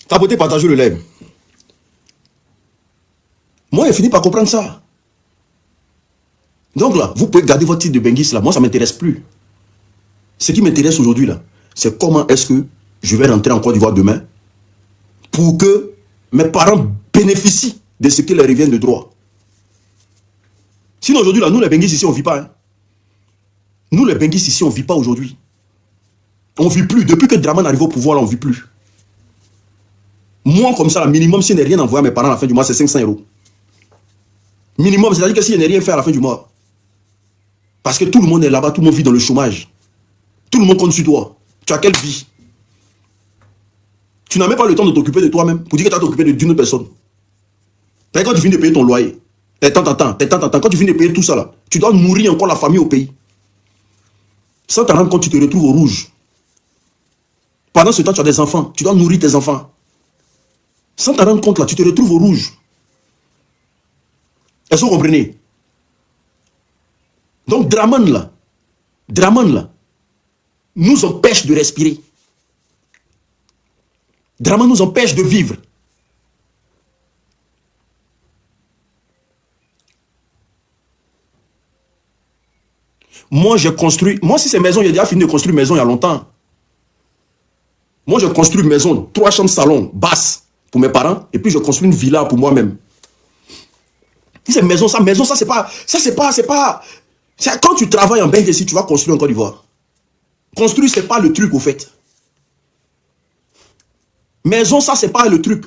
Tapotez, partagez le live. Moi, j'ai fini par comprendre ça. Donc là, vous pouvez garder votre titre de Benguis là. Moi, ça ne m'intéresse plus. Ce qui m'intéresse aujourd'hui là, c'est comment est-ce que je vais rentrer en Côte d'Ivoire demain pour que mes parents bénéficient de ce qui leur revient de droit. Sinon aujourd'hui là, nous les Benguis ici, on ne vit pas. Hein. Nous les Benguis ici, on ne vit pas aujourd'hui. On ne vit plus. Depuis que Draman arrive au pouvoir, là, on ne vit plus. Moi, comme ça, le minimum, si je n'ai rien envoyé à mes parents à la fin du mois, c'est 500 €. Minimum, c'est-à-dire que si je n'ai rien fait à la fin du mois. Parce que tout le monde est là-bas, tout le monde vit dans le chômage. Tout le monde compte sur toi. Tu as quelle vie? Tu n'as même pas le temps de t'occuper de toi-même pour dire que tu as t'occuper d'une autre personne. Quand tu finis de payer ton loyer, quand tu finis de payer tout ça, là, tu dois nourrir encore la famille au pays. Sans te rendre compte, tu te retrouves au rouge. Pendant ce temps, tu as des enfants. Tu dois nourrir tes enfants. Sans te rendre compte, là, tu te retrouves au rouge. Est-ce que vous comprenez? Donc, Draman, là, nous empêche de respirer. Draman nous empêche de vivre. Moi, j'ai construit... Moi, si c'est maison, j'ai déjà fini de construire une maison il y a longtemps. Moi, je construis une maison, 3 chambres salon, basse, pour mes parents, et puis je construis une villa pour moi-même. Si c'est maison, ça, c'est pas... Ça, c'est pas... Quand tu travailles en Belgique, si tu vas construire en Côte d'Ivoire. Construire, c'est pas le truc, au fait. Maison, ça, c'est pas le truc.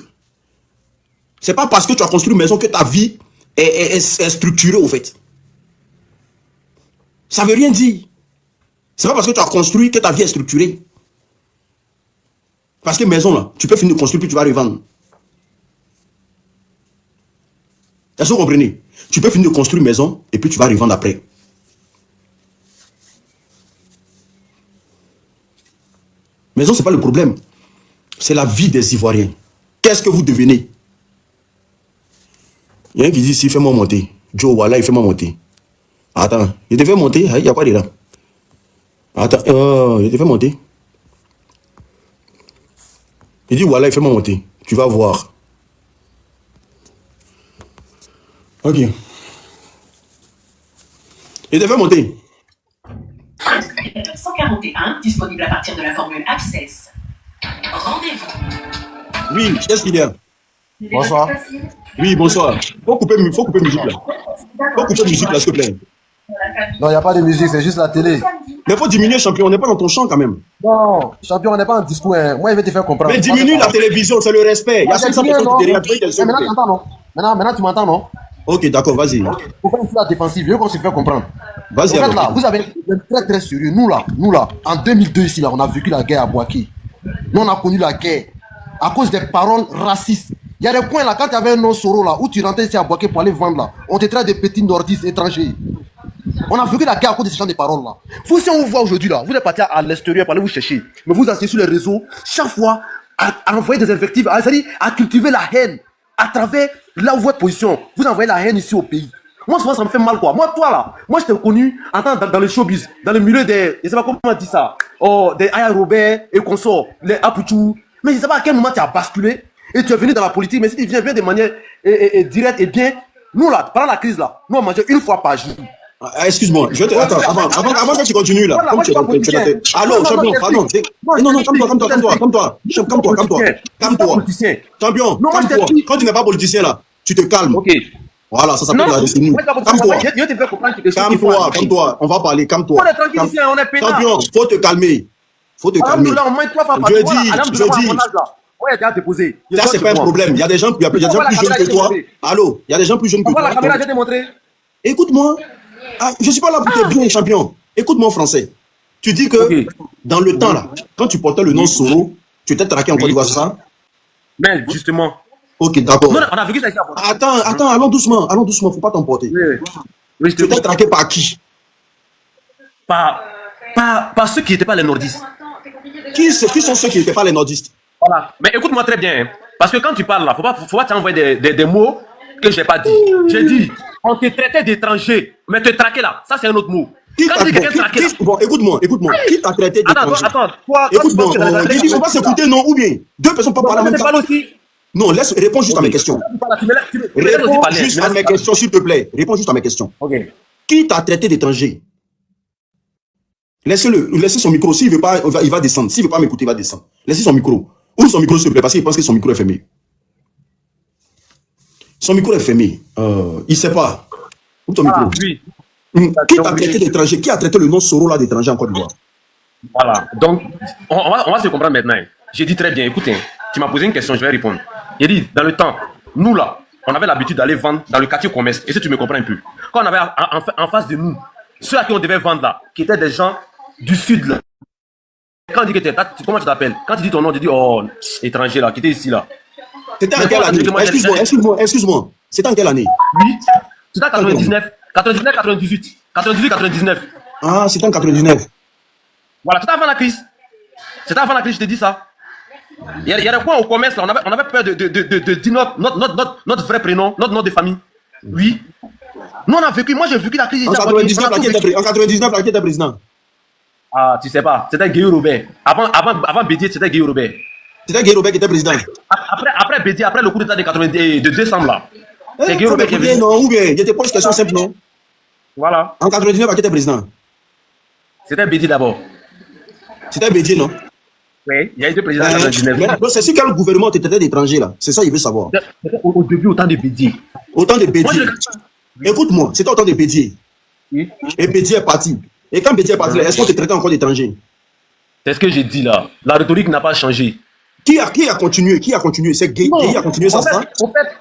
C'est pas parce que tu as construit une maison que ta vie est structurée, au fait. Ça veut rien dire. C'est pas parce que tu as construit que ta vie est structurée. Parce que maison, là, tu peux finir de construire, puis tu vas revendre. Est-ce que vous comprenez? Tu peux finir de construire une maison, et puis tu vas revendre après. Maison, ce n'est pas le problème. C'est la vie des Ivoiriens. Qu'est-ce que vous devenez? Il y a un qui dit ici, fais-moi monter. Joe, voilà, il fait-moi monter. Attends, il te fait monter? Il y a quoi dedans? Attends, il te fait monter. Il dit, voilà, il fait-moi monter. Tu vas voir. Ok. Il te fait monter. 141, disponible à partir de la formule Access. Rendez-vous. Oui, qu'est-ce qu'il y a? Bonsoir. Oui, bonsoir. Faut couper musique là. Faut couper musique là, s'il te plaît. Non, il n'y a pas de musique, c'est juste la télé. Mais faut diminuer, champion. On n'est pas dans ton champ quand même. Non, champion, on n'est pas en discours. Hein. Moi, je vais te faire comprendre. Mais diminue la télévision, c'est le respect. Il y a 500 personnes qui derrière. Maintenant, tu m'entends, non? Maintenant, tu m'entends, non? Ok, d'accord, vas-y. Pourquoi il faut la défensive? Je veux qu'on se fait comprendre. Vas-y. En fait, là, vous avez un très très sérieux. Nous là, en 2002 ici, là, on a vécu la guerre à Bouaki. Nous, on a connu la guerre à cause des paroles racistes. Il y a des coins là, quand tu avais un nom Soro là, où tu rentrais ici à Bouaki pour aller vendre là, on te traite de petits nordistes étrangers. On a vécu la guerre à cause de ce genre de paroles là. Vous, si on vous voit aujourd'hui là, vous êtes parti à l'extérieur pour aller vous chercher. Mais vous asseyez sur les réseaux, chaque fois, à envoyer des invectives, c'est-à-dire à cultiver la haine à travers là où votre position. Vous envoyez la haine ici au pays. Moi, souvent, ça me fait mal, quoi. Moi, toi, là, moi, je t'ai connu en tant dans le showbiz, dans le milieu des, je sais pas comment on dit ça, oh, des Aya Robert et consorts, les Apuchou. Mais je sais pas à quel moment tu as basculé et tu es venu dans la politique. Mais si tu viens de manière directe et bien, nous, là, pendant la crise, là, nous, on mangeait une fois par jour. Excuse-moi, je vais te... Attends, avant que tu continues, là. Comme tu es... Allô, champion, pardon. Non, calme-toi. Champion, calme-toi. Quand tu n'es pas politicien, là, tu te calmes. Ok. Voilà, ça s'appelle la décennie. Calme-toi. Calme-toi. On va parler, calme-toi. Champion, faut te calmer. Je dis. Ça, c'est pas un problème. Il y a des gens plus jeunes que toi. Allô, il y a des gens plus jeunes que toi. Écoute-moi. Je ne suis pas là pour te bien, champion. Écoute-moi en français. Tu dis que dans le temps, là, quand tu portais le nom Soro, tu étais traqué en Côte d'Ivoire, c'est ça? Mais justement. Ok, d'accord. Non, on a vécu ça ici. Attends, allons doucement, faut pas t'emporter. Oui, tu étais traqué par qui? Par Par ceux qui n'étaient pas les nordistes. Qui sont ceux qui n'étaient pas les nordistes? Voilà. Mais écoute-moi très bien. Hein. Parce que quand tu parles là, faut pas t'envoyer des mots que je n'ai pas dit. J'ai dit, on te traitait d'étranger. Mais te traquer là, ça c'est un autre mot. Quand tu dis quelqu'un traqué là. Bon, écoute-moi. Qui t'a traité d'étranger? Attends. Toi, écoute-moi, il faut pas s'écouter, non, ou bien deux personnes pas parler en même temps. Non, réponds juste à mes questions. Réponds juste à mes questions, s'il te plaît. Réponds juste à mes questions. Ok. Qui t'a traité d'étranger? Laissez son micro. S'il veut pas, il va descendre. S'il veut pas m'écouter, il va descendre. Laissez son micro. Ouvre son micro, s'il te plaît, parce qu'il pense que son micro est fermé. Son micro est fermé. Il sait pas. Ouvre ton micro. Oui. Qui t'a traité d'étranger? Qui a traité le nom Soro là d'étranger en Côte d'Ivoire? Voilà. Donc, on va se comprendre maintenant. J'ai dit très bien. Écoutez, tu m'as posé une question, je vais répondre. J'ai dit, dans le temps, nous là, on avait l'habitude d'aller vendre dans le quartier commerce. Et si tu me comprends un peu. Quand on avait en face de nous, ceux à qui on devait vendre là, qui étaient des gens du sud là. Quand on dit que comment tu t'appelles? Quand tu dis ton nom, tu dis, oh, étranger là, qui était ici là. C'était en quelle année? Excuse-moi. C'était en quelle année? Oui. C'était en 99, 98. 99. Ah, c'était en 99. Voilà, c'était avant la crise. C'était avant la crise, je te dis ça. Il y a des coins au commerce là, on avait peur de dire notre vrai prénom, notre nom de famille. Oui. Nous on a vécu, moi j'ai vécu la crise ici. En 99, qui était président? Ah, tu sais pas, c'était Guillaume Robert. Avant Bédier, c'était Guillaume Robert. C'était Guillaume Robert qui était président. Après Bédier, après le coup d'état de décembre là. C'est Guillaume Robert qui est venu. Non, ou bien, il était pas une question simple, non? Voilà. En 99, qui était président? C'était Bédier d'abord. C'était Bédier, non? Oui, il y a été président en 99. C'est sur quel gouvernement tu étais d'étranger là? C'est ça, il veut savoir. C'était au début, au temps de Bédier. Au temps de Bédier. Écoute-moi, c'était au temps de Bédier. Oui. Et Bédier est parti. Et quand Bédier est parti, est-ce qu'on te traitait encore d'étranger? C'est ce que j'ai dit là. La rhétorique n'a pas changé. Qui a continué? C'est Guy qui a continué ça?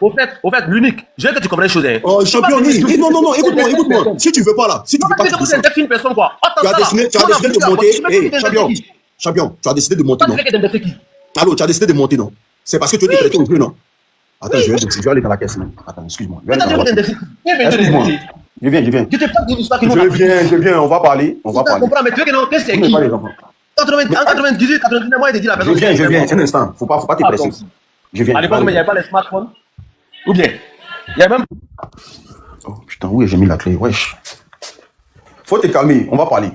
Au fait, l'unique. Je veux que tu comprennes une chose. Hein. Oh, champion, oui. Non, écoute-moi. Si tu veux pas là, si tu veux pas. Tu une personne quoi. Tu as décidé de monter. Champion, tu as décidé de monter, non? Allô, tu as décidé de monter, non? C'est parce que tu étais traité au jeu, non? Attends, je vais aller dans la caisse. Attends, excuse-moi. Excuse-moi. Je viens. Je viens, on va parler. On va parler. comprends, mais tu veux que non, qu'est-ce que c'est qui? En 98, 99, moi, il a dit la personne. Je viens, un instant. Faut pas te presser. Je viens. À l'époque, il n'y avait pas les smartphones. Ou bien, il y a même. Oh putain, où j'ai mis la clé? Wesh. Faut te calmer, on va parler.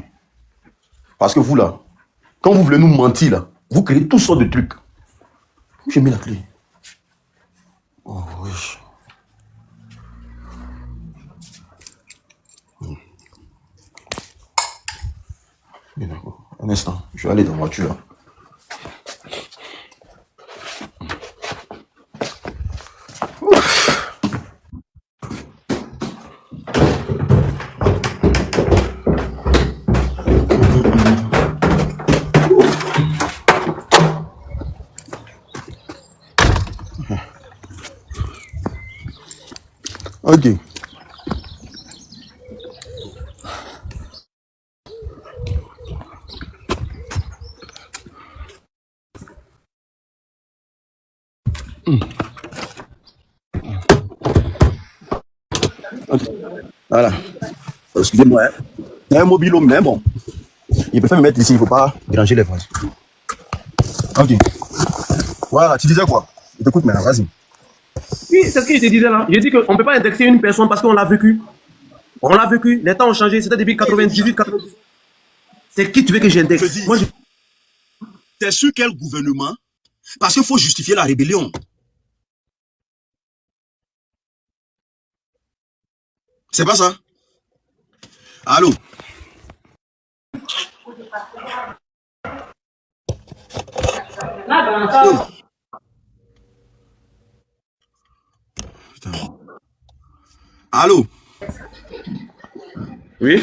Parce que vous là, quand vous voulez nous mentir là, vous créez toutes sortes de trucs. Où j'ai mis la clé? Oh wesh. Un instant, je vais aller dans la voiture là. Ok. Okay. Voilà. Excusez-moi. Il y a un mobile homme, mais bon. Il préfère me mettre ici, il ne faut pas déranger les voisins. Ok. Voilà, tu disais quoi? Je t'écoute maintenant, vas-y. Oui, c'est ce que je te disais là. J'ai dit qu'on ne peut pas indexer une personne parce qu'on l'a vécu. On l'a vécu, les temps ont changé, c'était depuis 98, 98. C'est qui tu veux que j'indexe? Moi, T'es sur quel gouvernement? Parce qu'il faut justifier la rébellion. C'est pas ça? Allô? Putain. Allô? oui.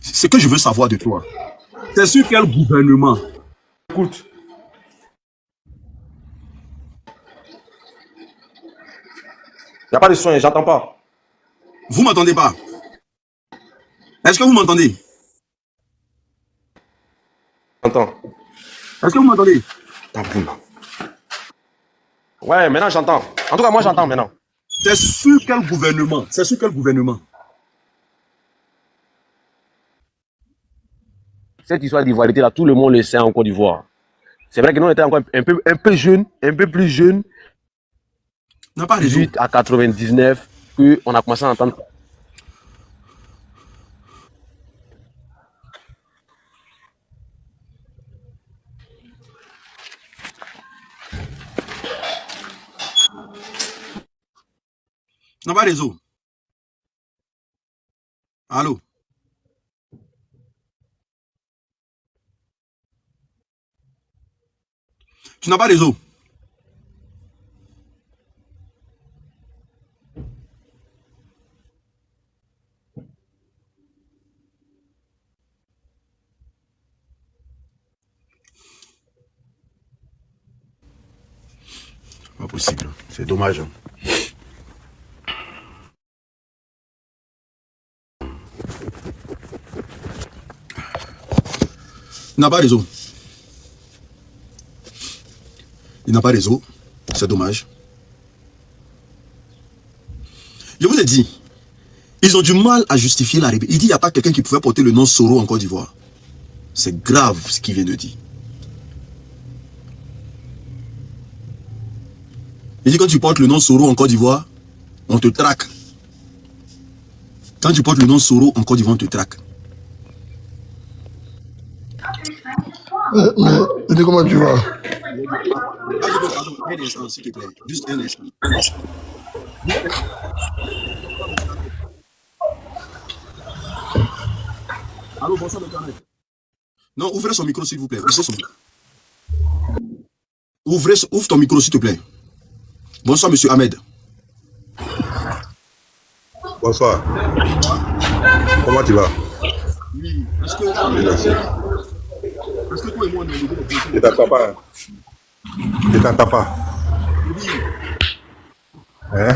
Ce que je veux savoir de toi, c'est sur quel gouvernement? Écoute. Il n'y a pas de son, j'entends pas. Vous m'entendez pas? Est-ce que vous m'entendez? J'entends. Est-ce que vous m'entendez? Ouais, maintenant j'entends. En tout cas, moi j'entends maintenant. C'est sur quel gouvernement? C'est sur quel gouvernement? cette histoire d'ivoirité là, tout le monde le sait en Côte d'Ivoire. C'est vrai que nous on était encore un peu jeunes, un peu plus jeunes, n'a pas raison. 18 à 99, qu'on a commencé à entendre. N'a pas raison. Allô? Tu n'as pas raison. Pas possible. C'est dommage. Il n'a pas raison. Il n'a pas raison. C'est dommage. Je vous ai dit, ils ont du mal à justifier la rébellion. Il dit qu'il n'y a pas quelqu'un qui pouvait porter le nom Soro en Côte d'Ivoire. C'est grave ce qu'il vient de dire. Il dit quand tu portes le nom Soro en Côte d'Ivoire, on te traque. Quand tu portes le nom Soro en Côte d'Ivoire, on te traque. Mais comment tu vas? Un instant, s'il te plaît. Juste un instant. Allô, bonsoir, Internet. Non, ouvrez son micro, s'il vous plaît. Ouvre ton micro, s'il te plaît. Bonsoir, monsieur Ahmed. Bonsoir. Comment tu vas? Oui, est-ce que toi et moi, on est les deux? Je t'entends pas. Je t'entends pas. Hein?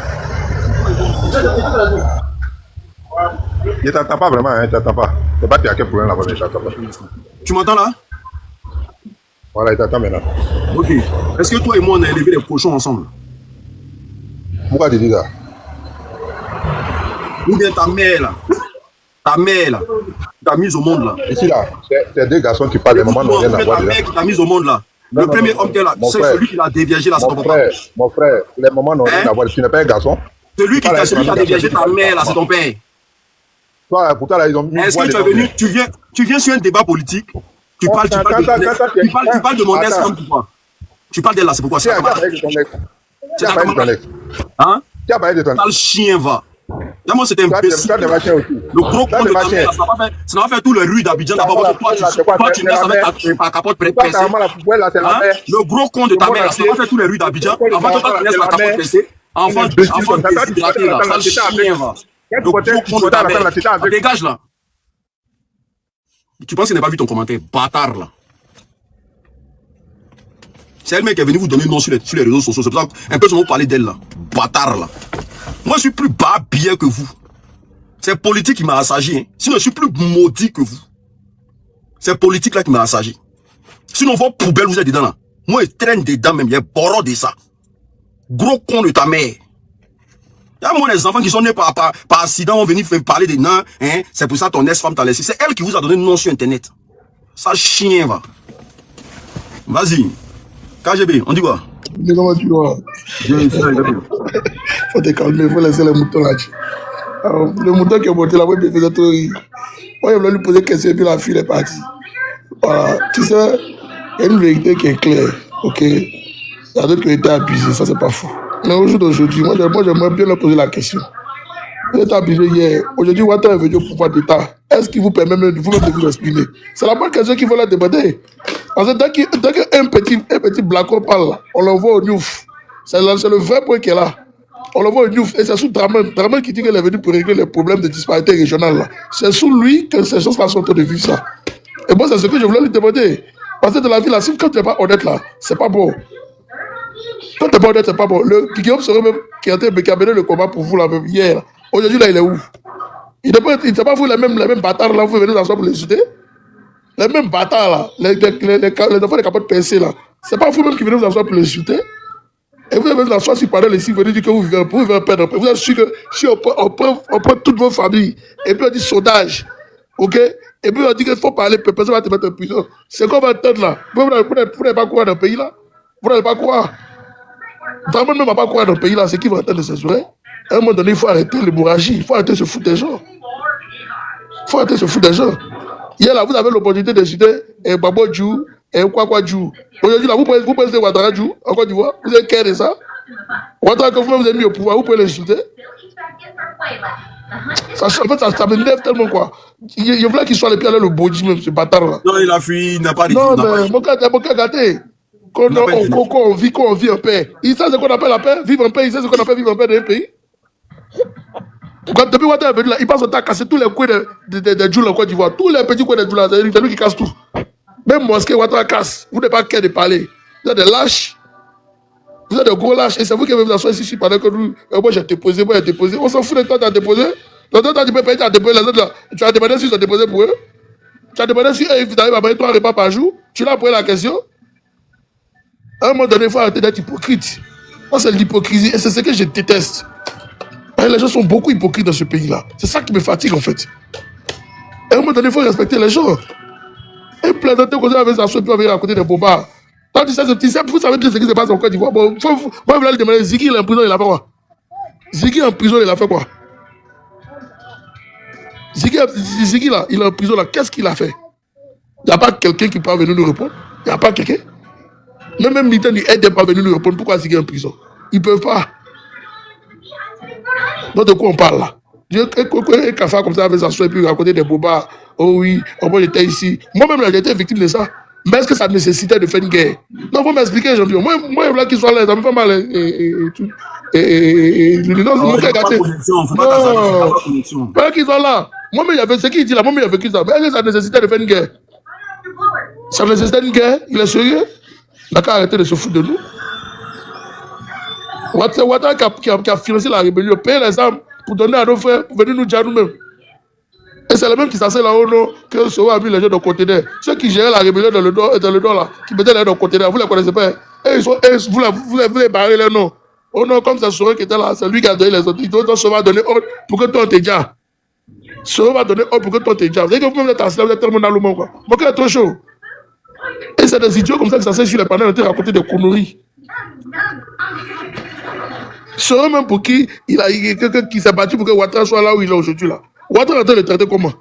Je t'entends pas vraiment, hein? Je t'entends pas. Je sais pas, tu as quel problème là-bas, mais je t'entends pas. Tu m'entends là? Voilà, je t'entends maintenant. Ok. Est-ce que toi et moi, on a élevé les cochons ensemble? Pourquoi tu dis ça? Ou bien ta mère là? Ta mère là? T'a mise au monde là? Ici là, c'est deux garçons qui parlent, les mamans n'ont rien à voir ta dedans. mère qui t'a mise au monde là. Non, Le non, premier non, homme qui est là, mon c'est frère. celui qui l'a déviagé là, c'est ton papa. Mon frère, les mamans n'ont rien Hein? à voir. Tu n'es pas un garçon. Celui qui Voilà, t'a déviagé ta mère là, c'est ton père. Toi, pourtant là, ils ont mis. Est-ce que tu es venu, tu viens sur un débat politique, tu parles de mon ex-femme, pourquoi? Tu parles d'elle là, c'est pourquoi? Tu as parlé de ton ex. Tu as parlé de ton ex. Hein? Tu as parlé de ton ex. Sale chien va. Moi, c'était imbécile. Ça, des machins aussi. Le gros con de ta mère, ça n'a pas fait tout le rue d'Abidjan d'abord. Toi, tu laisses avec ta capote pressée. Le gros con de ta mère, ça n'a pas fait tout le rue d'Abidjan avant que toi, tu laisses la capote pressée. Enfant déshydraté là, sale chien va. Le gros con de ta mère. Dégage là. Tu penses qu'il n'a pas vu ton commentaire? Bâtard là. C'est elle-même qui est venue vous donner le nom sur les réseaux sociaux. C'est pour ça qu'un peu vous parler d'elle là. Bâtard là. Moi je suis plus bas bien que vous. C'est politique qui m'a assagi. Hein. Sinon je suis plus maudit que vous. C'est politique là qui m'a assagi. Sinon vos poubelles vous êtes dedans là. Moi je traîne dedans même. Il y a borro de ça. Gros con de ta mère. Il y a moi les enfants qui sont nés par accident vont venir parler des nains. Hein? C'est pour ça que ton ex-femme t'a laissé. C'est elle qui vous a donné le nom sur internet. Ça chien va. Vas-y. KGB, on dit quoi? Mais comment tu vas? Faut te calmer, faut laisser les moutons là. Alors, le mouton qui est monté là, moi, il me faisait trop rire. Moi, je voulais lui poser une question et puis la fille est partie. Voilà, tu sais, il y a une vérité qui est claire, ok? Il y a d'autres qui ont été abusés, ça c'est pas faux. Mais au jour d'aujourd'hui, moi j'aimerais bien leur poser la question. Vous êtes abusé hier, aujourd'hui, Ouattara est venu au pouvoir d'État. Est-ce qu'il vous permet même de vous exprimer? C'est la bonne question qu'il faut leur demander. Parce que dès qu'un petit blacon parle, on l'envoie au Niouf. C'est le vrai point qui est là. On l'envoie au Niouf et c'est sous Dramane. Dramane qui dit qu'elle est venue pour régler les problèmes de disparité régionale là. C'est sous lui que ces choses-là sont en train de vivre ça. Et moi, c'est ce que je voulais lui demander. Parce que de la vie là, si quand tu n'es pas honnête là, c'est pas bon. Quand tu n'es pas honnête, c'est pas bon. Le Guillaume serait même qui a mené le combat pour vous là même hier. Là. Aujourd'hui là, il est où? Il ne sait pas vous les mêmes bâtards là, vous venez ensemble pour les citer. Les mêmes bâtards là, les enfants des capotes percées là, c'est pas vous-même qui venez vous asseoir pour les insulter. Et vous venez vous asseoir sur parole ici, vous venez dire que vous vivez perdre. Vous êtes sûr que si on prend toutes vos familles et puis on dit sondage, Ok? Et puis on dit qu'il faut parler, personne va te mettre en prison. C'est quoi votre tête là? Vous n'allez pas croire dans le pays là? Vous n'allez pas croire. Vraiment, même pas croire dans le pays là, c'est qui va entendre de censurer. À un moment donné, il faut arrêter l'hémorragie, il faut arrêter de se foutre des gens. Il faut arrêter de se foutre des gens. Hier là, vous avez l'opportunité de citer Babo Djou et quoi Djou. Aujourd'hui là, vous pouvez dire Ouattara Djou, en Côte d'Ivoire, vous avez qu'à de ça. Ouattara, quand vous avez mis au pouvoir, vous pouvez l'insulter. En fait, ça m'énerve tellement quoi. Il voulait qu'il soit les pieds dans le body même, ce bâtard là. Non, il a fui, il n'a pas dit. Non, mais mon gars gâté. Quand on vit en paix. Il sait ce qu'on appelle la paix, vivre en paix, il sait ce qu'on appelle vivre en paix dans un pays. Quand depuis Ouattara est venu là, il passe son temps à casser tous les coins de Djoula en Côte d'Ivoire. Tous les petits coins de Djoula, c'est lui qui casse tout. Même mosquée, Ouattara casse. Vous n'avez pas qu'à de parler. Vous êtes des lâches. Vous êtes des gros lâches. Et c'est vous qui avez vous asseoir ici pendant que nous. Moi j'ai déposé, On s'en fout de toi, tu as déposé. L'autre temps, tu peux payer, tu as déposé. Les autres là, tu as demandé si ils ont déposé pour eux. Tu as demandé si ils arrivent à payer 3 repas par jour. Tu l'as posé la question. À un moment donné, il faut arrêter d'être hypocrite. Moi, c'est l'hypocrisie. Et c'est ce que je déteste. Les gens sont beaucoup hypocrites dans ce pays-là. C'est ça qui me fatigue, en fait. À un moment donné, il faut respecter les gens. Et plaisanter comme ça avec sa soeur, puis on va raconter des bobards. Quand tu sais, vous savez bien ce qui se passe en Côte d'Ivoire. Bon, moi, je vais lui demander, Ziggy, il est en prison, il a fait quoi? Ziggy en prison, il a fait quoi? Ziggy, là, il est en prison, là, qu'est-ce qu'il a fait? Il n'y a pas quelqu'un qui peut venir nous répondre? Il n'y a pas quelqu'un? Même militaire n'y aide pas à venir nous répondre pourquoi Ziggy est en prison. Ils ne peuvent pas. Donc de quoi on parle là? Un cafard comme ça avec sa soeur et puis raconter des bobards. Oh oui, moi j'étais ici. Moi-même là, j'étais victime de ça. Mais est-ce que ça nécessitait de faire une guerre? Non, faut m'expliquer, champion. Moi, je voulais qu'il soit là, ça me fait mal. Non, c'est mon gars gâté. Non, pas qu'ils soient là. Moi-même, il y avait ce qu'il dit là, moi-même, il y avait vécu ça. Mais est-ce que ça nécessitait de faire une guerre? Ça nécessitait une guerre? Il est sérieux? Il n'a qu'à arrêter de se foutre de nous. Ouattara qui a financé la rébellion, paye les armes pour donner à nos frères, pour venir nous dire à nous-mêmes. Et c'est le même qui s'asseye là-haut, non, que Soro a mis les gens dans le conteneur. Ceux qui géraient la rébellion dans le dos là, qui mettaient les gens dans le conteneur, vous ne les connaissez pas. Et vous les barrez les noms. Oh non, comme c'est Soro qui était là, c'est lui qui a donné les autres. Soro va donner ordre pour que toi on te dise. Soro va donner ordre pour que toi on te dise. Vous savez que vous-même êtes assis, vous êtes tellement dans le monde, quoi. Mon cœur est trop chaud. Et c'est des idiots comme ça qui s'asseyent sur les panneaux et raconter des conneries. Soro même pour qui il y a quelqu'un qui s'est battu pour que Ouattara soit là où il est aujourd'hui là. Ouattara est en train de le traiter comment?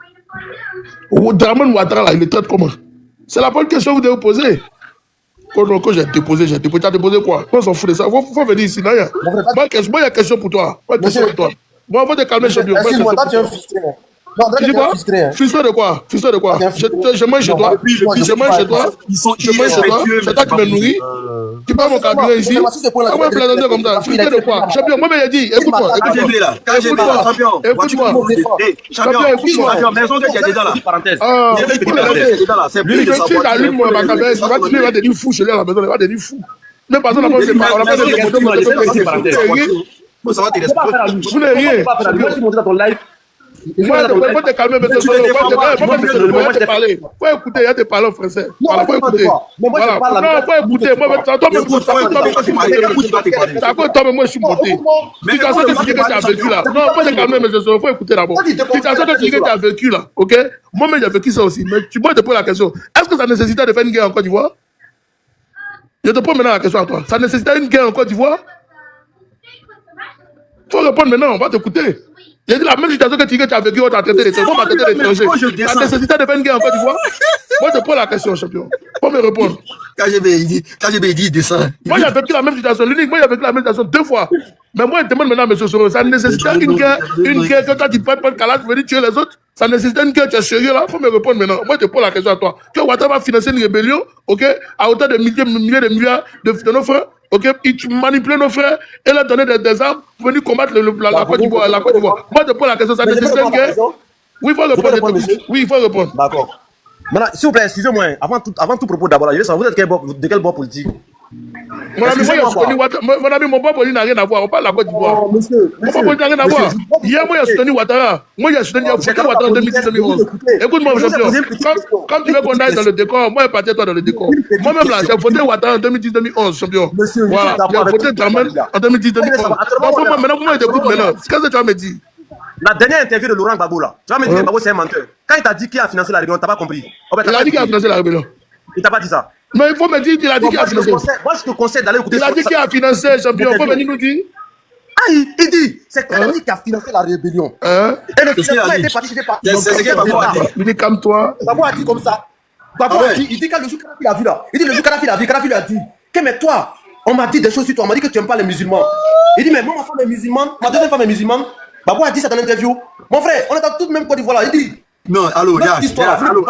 Draman Ouattara là, il le traite comment? C'est la bonne question que vous devez vous poser. Quand j'ai déposé. Tu as déposé quoi? On s'en fout de ça. Il faut venir ici. Moi, il y a question pour toi. Moi, il faut te calmer, champion. Excuse-moi, toi, tu es un frustré. Non, tu dis quoi? Frustré de quoi? Je mange chez toi. Je mange chez toi. C'est toi qui me nourris. Tu parles mon carburant ici. Comment plaisanter comme ça? Frustré de quoi? Champion, moi, il a dit, écoute-moi. Écoute-moi. Champion, écoute-moi. Maison que j'ai déjà là. Parenthèse. Lui, tu allumes mon bacabès. Il va devenir fou chez lui à la maison. Il va devenir fou. Même personne n'a pas fait ça. On n'a pas fait ça. Ça va te respecter. Vous n'avez rien. Moi, il faut te calmer, mais il faut parler. Il faut écouter, il y a des parler en français. Il faut écouter. Non, il faut écouter. Moi, je suis monté. Situation que tu as vécu là. Non, il faut te calmer, mais il faut écouter d'abord. Situation que tu as vécu là, ok? Moi-même, j'ai vécu ça aussi. Mais tu peux te poser la question. Est-ce que ça nécessitait de faire une guerre en Côte d'Ivoire? Je te pose maintenant la question à toi. Ça nécessitait une guerre en Côte d'Ivoire? Il faut répondre maintenant, on va t'écouter. J'ai dit la même situation que tu as vécu, on t'a traité d'étranger. On m'a traité d'étranger. La nécessité de faire une guerre en Côte d'Ivoire? Moi, je te pose la question, champion. Faut me répondre. KGB, il dit descend. Moi, j'ai vécu la même situation. L'unique, moi, j'ai vécu la même situation 2 fois. Mais moi, je demande maintenant, M. Soro, ça nécessitait une guerre que quand tu peux prendre Kalash, venir tuer les autres. Ça nécessitait une guerre, tu es sérieux là? Faut me répondre maintenant. Moi, je te pose la question à toi. Que Ouattara va financer une rébellion, ok, à hauteur de milliers de milliards de nos frères? Ok, il manipule nos frères et leur donner des armes pour venir combattre la Côte d'Ivoire. Moi, je pose la question, ça nécessite une guerre? Oui, il faut répondre. Oui, il faut répondre. D'accord. Maintenant, s'il vous plaît, excusez-moi, avant tout propos d'abord, je veux savoir, vous êtes de quel bord politique? Mon ami, mon bord politique n'a rien à voir. On parle de la Côte d'Ivoire. Mon bord politique n'a rien à voir. Hier, moi, j'ai soutenu Ouattara. Moi, j'ai soutenu Ouattara en 2010-2011. Écoute-moi, champion. Quand tu veux qu'on aille dans le décor, moi, je partais toi dans le décor. Moi-même, là, j'ai voté Ouattara en 2010-2011, champion. Voilà. J'ai voté Draman en 2010-2011. Maintenant, comment il t'écoute maintenant? Qu'est-ce que tu vas me dire? La dernière interview de Laurent Gbagbo là, tu vas me dire que Gbagbo c'est un menteur. Quand il t'a dit qui a financé la rébellion, t'as pas compris. Oh, ben, Il a dit qu'il a financé la rébellion. Il t'a pas dit ça. Mais il faut me dire qu'il a dit Bon, qu'il a financé. moi, je te conseille d'aller écouter Il a dit qu'il a financé, champion. Il faut venir nous dire. Ah, il dit, c'est Kadhafi qui a financé la rébellion. Et le financement a été participé par... C'est ce que Gbagbo a dit. Il dit calme-toi. Gbagbo a dit comme ça. Gbagbo a dit, il dit quand le jour Kadhafi l'a vu là, il dit le jour Kadhafi l'a vu, Kadhafi lui a dit, que mais toi, on m'a dit des choses sur toi, on m'a dit que tu n'aimes pas les musulmans. Il dit, mais moi, ma femme est musulmane, ma deuxième femme est musulmane. Gbagbo a dit ça dans l'interview. Mon frère, on est dans toute même Côte d'Ivoire là, il dit... Non, allô, Yas, allô.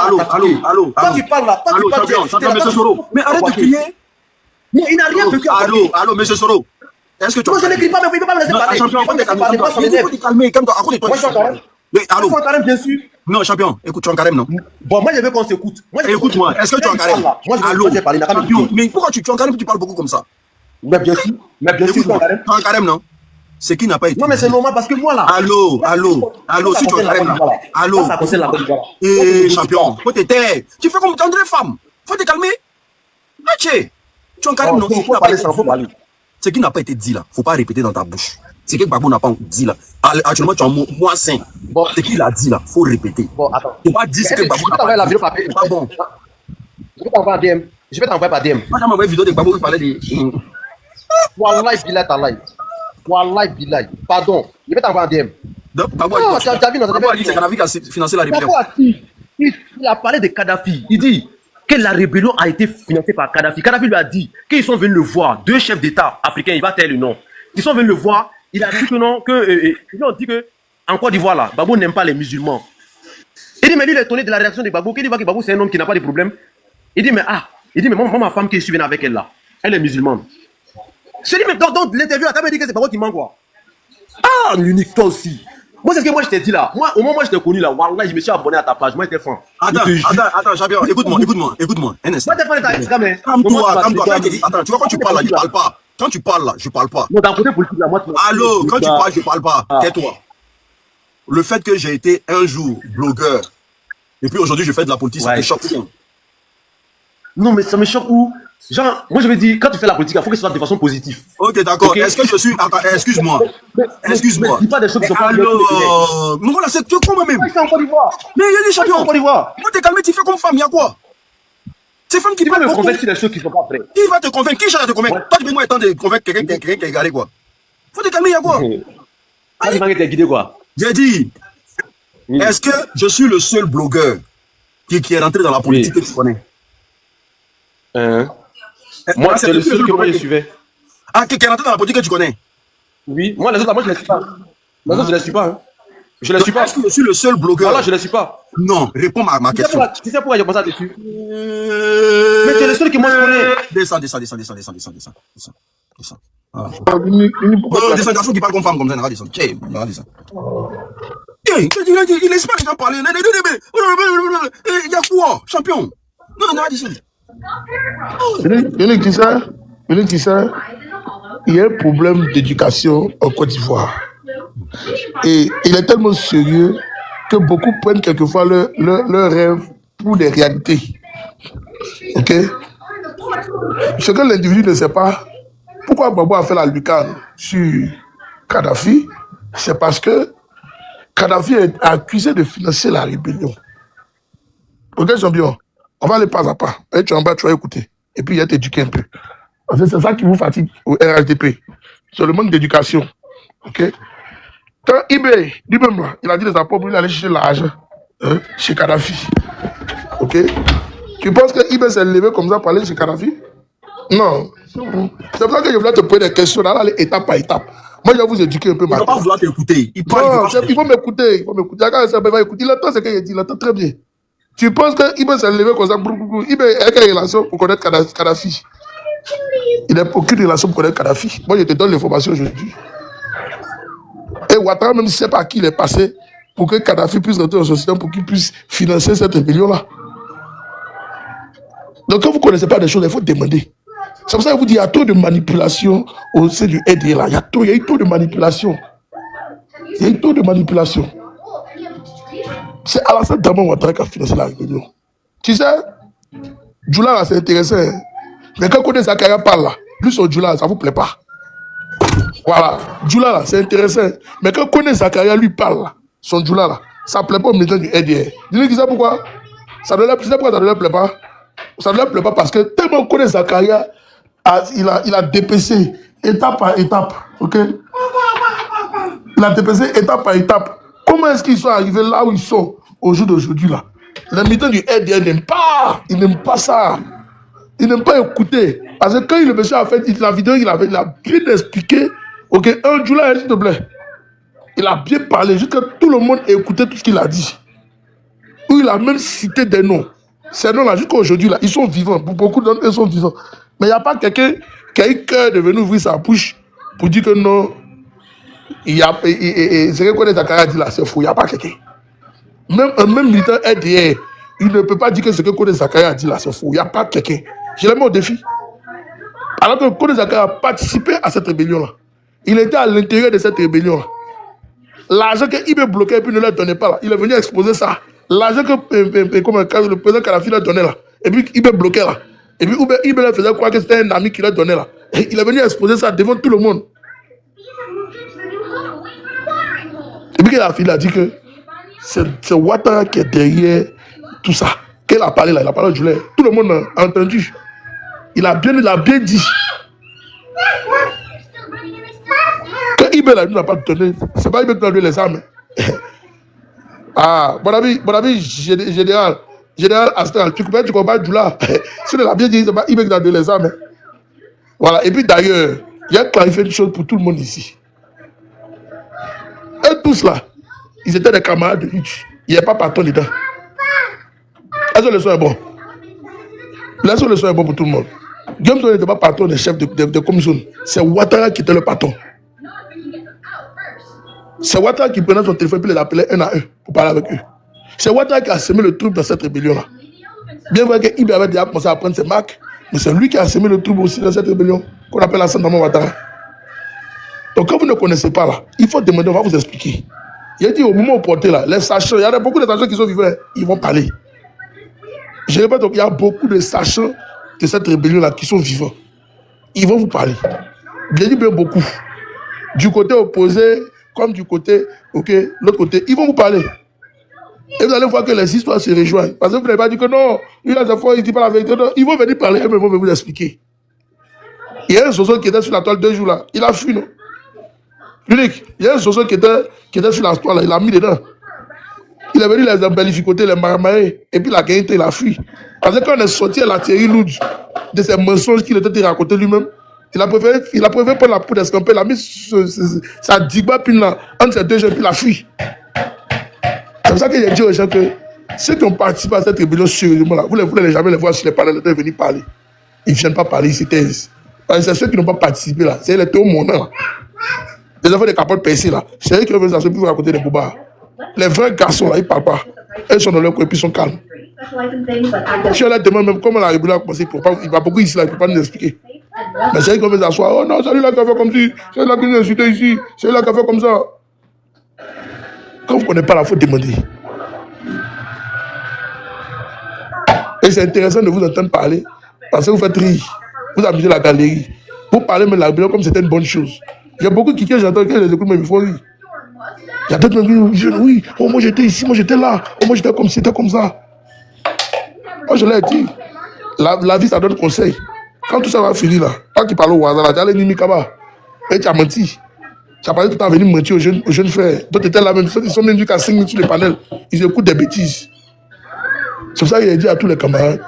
Toi tu parles là, toi tu parles... Champion, monsieur Soro. Mais arrête de crier. Non, il n'a rien vécu. Allô, monsieur Soro. Est-ce que tu... Moi je ne crie pas, mais il ne peut pas me laisser parler. Champion, il faut te calmer, calme-toi, à côté de toi. Moi je suis en carême. Mais allô. Je suis en carême, bien sûr. Non, champion, écoute, tu es en carême, non? Bon, moi je veux qu'on s'écoute. Écoute-moi, est-ce que tu es en carême? Allô, champion, mais pourquoi tu es en carême et tu parles beaucoup comme ça? Mais bien sûr, je suis en carême. Tu es en carême, non? C'est qui n'a pas été. Non, mais c'est normal parce que moi là. Allô, si tu es en carême là. Allô. Ça concerne la Côte d'Ivoire. Champion, faut te taire. Tu fais comme André Femme. Faut te calmer. Tu es en carême, non? Faut parler. Ce qui n'a pas été dit là, faut pas répéter dans ta bouche. Ce que Gbagbo n'a pas dit là. Actuellement, tu es en moissin. Bon. Ce qu'il a dit là, faut répéter. Bon, attends. Faut pas dire ce que Gbagbo n'a pas dit. C'est pas bon. Je vais t'envoyer un DM. Je vais t'envoyer par DM. Moi, j'ai envoyé une vidéo de Gbagbo qui parlait de... Wallahi billah talay. Wallahi billah. Pardon. Je vais t'envoyer un DM. Donc, Gbagbo Non, tu as vu dans a dit c'est Kadhafi qui a financé la rébellion. Il a parlé de Kadhafi. Il dit que la rébellion a été financée par Kadhafi. Kadhafi lui a dit qu'ils sont venus le voir. Deux chefs d'État africains, il va taire le nom. Ils sont venus le voir. Il a dit que non, ils ont dit que en Côte d'Ivoire là, Gbagbo n'aime pas les musulmans. Il dit mais lui il est étonné de la réaction de Gbagbo. Qu'il dit que Gbagbo c'est un homme qui n'a pas de problème. Il dit mais moi ma femme qui est suivie avec elle là, elle est musulmane. Je dis mais dans l'interview là, t'as dit que c'est Gbagbo qui ment quoi. Ah l'unique toi aussi. Moi, c'est ce que moi je t'ai dit là. Moi, au moment où je t'ai connu là, wallah, je me suis abonné à ta page. Moi, j'étais fan. Attends, champion, écoute-moi. Un instant. Moi, t'es fan de ta Instagram, mais. Calme-toi. Attends, tu vois, quand tu parles là, je parle pas. Quand tu parles là, je parle pas. Non, d'un côté politique là, moi, tu allô, quand tu parles, je parle pas. Tais-toi. Le fait que j'ai été un jour blogueur, et puis aujourd'hui, je fais de la politique, ça te choque bien. Non, mais ça me choque où? Genre, moi je veux dire, quand tu fais la politique, il faut que ce soit de façon positive. Ok, d'accord. Okay. Est-ce que je suis... Attends, excuse-moi. Excuse-moi. Dis pas des choses qui sont pas... Alors... Mais voilà, c'est toi comment même. Mais il fait en Côte d'Ivoire. Mais il y a des champions en Côte d'Ivoire. Moi, t'es calmé, tu fais comme femme, il y a quoi? C'est femme qui va me convaincre sur des choses qui sont pas vraies. Qui va te convaincre? Qui va te convaincre? Toi, tu peux moi attendre de convaincre quelqu'un qui est égaré, quoi. Faut te calmer, il y a quoi? Tu vas te guider, quoi. J'ai dit, est-ce que je suis le seul blogueur qui est rentré dans la politique que tu connais? Moi, c'est le seul que moi je suivais. Ah, qui est rentré dans la politique que tu connais? Oui, moi les autres, moi je les suis pas. Les autres, je les suis pas. Hein. Je les suis pas. Est-ce que je suis le seul blogueur? Voilà, je les suis pas. Non, réponds à ma question. Tu sais pourquoi j'ai commencé à te suivre? Mais tu es le seul que moi je connais. Descends. Ah. Descends, garçon qui parle comme femme comme ça, regarde descends. Il laisse pas les gens parler. Il y a quoi, champion? Non, regarde descends. Tu sais, il y a un problème d'éducation en Côte d'Ivoire. Et il est tellement sérieux que beaucoup prennent quelquefois leur rêve pour des réalités. Ok? Ce que l'individu ne sait pas, pourquoi Gbagbo a fait la lucarne sur Kadhafi, c'est parce que Kadhafi est accusé de financer la rébellion. Ok, champion? On va aller pas à pas. Et tu es en bas, tu vas écouter. Et puis, il y a t'éduquer un peu. Parce que c'est ça qui vous fatigue au RHDP. C'est le manque d'éducation. OK? Quand eBay, lui-même, il a dit les apports pour lui aller chercher l'argent chez Kadhafi. OK? Tu penses que eBay s'est levé comme ça pour aller chez Kadhafi? Non. C'est pour ça que je voulais te poser des questions, là, étape par étape. Moi, je vais vous éduquer un peu. Il ne va pas vouloir t'écouter. Il faut m'écouter. Il entend ce qu'il dit, il entend très bien. Tu penses qu'Ibé s'est levé comme ça, Ibé a quelle relation pour connaître Kadhafi? Il n'a aucune relation pour connaître Kadhafi. Moi, je te donne l'information aujourd'hui. Et Ouattara même ne sait pas à qui il est passé pour que Kadhafi puisse rentrer dans son système, pour qu'il puisse financer cette rébellion-là. Donc, quand vous ne connaissez pas des choses, il faut demander. C'est pour ça que je vous dis, il y a trop de manipulation au sein du RDA. Il y a eu trop de manipulation. C'est Alassane Dramane Ouattara qui a financé la rébellion. Tu sais, Djoula là, c'est intéressant. Hein? Mais quand Kone Zakaria parle là, lui sur Djoula, ça ne vous plaît pas. Voilà. Djoula là, c'est intéressant. Mais quand Kone Zakaria lui parle là, son Djoula là, ça ne plaît pas aux militants du RDR. Dis-lui qui sait pourquoi? Ça ne leur plaît pas. Ça ne leur plaît pas parce que tellement on connaît Zakaria, il a dépecé étape par étape. Ok? Il a dépecé étape par étape. Comment est-ce qu'ils sont arrivés là où ils sont au jour d'aujourd'hui là? Les militants du RDR n'aiment pas. Ils n'aiment pas ça. Ils n'aiment pas écouter. Parce que quand le monsieur a fait la vidéo, il a bien expliqué. Ok, un Djoula, s'il te plaît. Il a bien parlé, jusqu'à tout le monde a écouté tout ce qu'il a dit. Où il a même cité des noms. Ces noms-là, jusqu'à aujourd'hui, là, ils sont vivants. Beaucoup d'entre eux sont vivants. Mais il n'y a pas quelqu'un qui a eu cœur de venir ouvrir sa bouche pour dire que non, il y a. Ce que Kone Zakaria dit là, c'est faux. Il n'y a pas quelqu'un. Même militant RDR, il ne peut pas dire que ce que Kone Zakaria dit là, c'est faux. Il n'y a pas quelqu'un. Je l'ai mis au défi. Alors que Kone Zakaria a participé à cette rébellion-là. Il était à l'intérieur de cette rébellion-là. L'argent qu'il bloquait et puis ne leur donnait pas là, il est venu exposer ça. L'argent que le président Kadhafi leur donnait là, et puis il bloquait là. Et puis il leur faisait croire que c'était un ami qui leur donnait là. Et il est venu exposer ça devant tout le monde. Et puis il a dit que c'est Ouattara qui est derrière tout ça. Quand il a parlé là, il a parlé de Djoula. Tout le monde a entendu. Il a bien dit. Quand Ibel n'a pas donné, c'est pas Ibel qui a donné les armes. Ah, mon ami général Astral, tu comprends pas Djoula. Si on l'a bien dit, c'est pas Ibel qui a donné les armes. Voilà, et puis d'ailleurs, il y a clarifié une chose pour tout le monde ici. Et tous là, ils étaient des camarades de lutte. Il n'y a pas patron dedans. Est-ce que le son est bon? Est-ce que le son est bon pour tout le monde? Guillaume n'était pas patron des chefs de commission. C'est Ouattara qui était le patron. C'est Ouattara qui prenait son téléphone et les appelait un à un pour parler avec eux. C'est Ouattara qui a semé le trouble dans cette rébellion-là. Bien vrai qu'Ibé avait déjà commencé à prendre ses marques, mais c'est lui qui a semé le trouble aussi dans cette rébellion qu'on appelle la Santama Ouattara. Donc quand vous ne connaissez pas là, il faut demander, on va vous expliquer. Il a dit au moment où portez là, les sachants, il y a beaucoup de sachants qui sont vivants, ils vont parler. Je répète, donc il y a beaucoup de sachants de cette rébellion-là qui sont vivants. Ils vont vous parler. Bien beaucoup. Du côté opposé, comme du côté, ok, l'autre côté, ils vont vous parler. Et vous allez voir que les histoires se rejoignent. Parce que vous n'avez pas dit que non, il a des fois, il ne dit pas la vérité. Non, ils vont venir parler, ils vont venir vous expliquer. Il y a un soso qui était sur la toile 2 jours là, il a fui, non? L'unique, il y a un soso qui était sur la toile là, il a mis dedans. Il est venu les embellificoter, les marmailler, et puis la qualité, il a fui. Parce que quand on est sorti à la Thierry Lourdes de ces mensonges qu'il était raconté lui-même, il a préféré prendre la poudre escampée, il a mis sa digba pin là, entre ces deux jeunes, puis il a fui. C'est pour ça qu'il a dit aux gens que ceux qui ont participé à cette rébellion, sérieusement là, vous ne voulez jamais les voir sur les panels, ils venir parler. Ils ne viennent pas parler, ils se taisent. C'est ceux qui n'ont pas participé là, c'est les théos monants là. Les enfants des capotes percées là, c'est eux qui vont venir vous raconter des bobards. Les vrais garçons là, ils ne parlent pas. Ils sont dans leur coin et puis ils sont calmes. Si on leur demande même comment la rébellion a commencé, il va beaucoup ici là, il ne peut pas nous expliquer. Mais c'est eux qui vont s'asseoir. Oh non, c'est lui là qui a fait comme si, c'est lui là qui nous a insulté ici, c'est lui là qui a fait comme ça. Quand vous ne connaissez pas la faute, demandez. Et c'est intéressant de vous entendre parler parce que vous faites rire. Vous amusez la galerie. Vous parlez de la rébellion comme si c'était une bonne chose. Il y a beaucoup qui j'entends qui les écoutent, mais il faut rire. Il y a d'autres qui disent oui, oh moi j'étais ici, moi j'étais là, oh moi j'étais comme ci, c'était comme ça. Moi je l'ai dit, la vie ça donne conseil. Quand tout ça va finir là, quand tu parles au hasard là, tu as les Nimikaba, et tu as menti. Tu as parlé tout le temps à venir mentir aux jeunes frères. D'autres étaient là même, ils sont même jusqu'à 5 minutes sur les panels, ils écoutent des bêtises. C'est pour ça qu'il a dit à tous les camarades,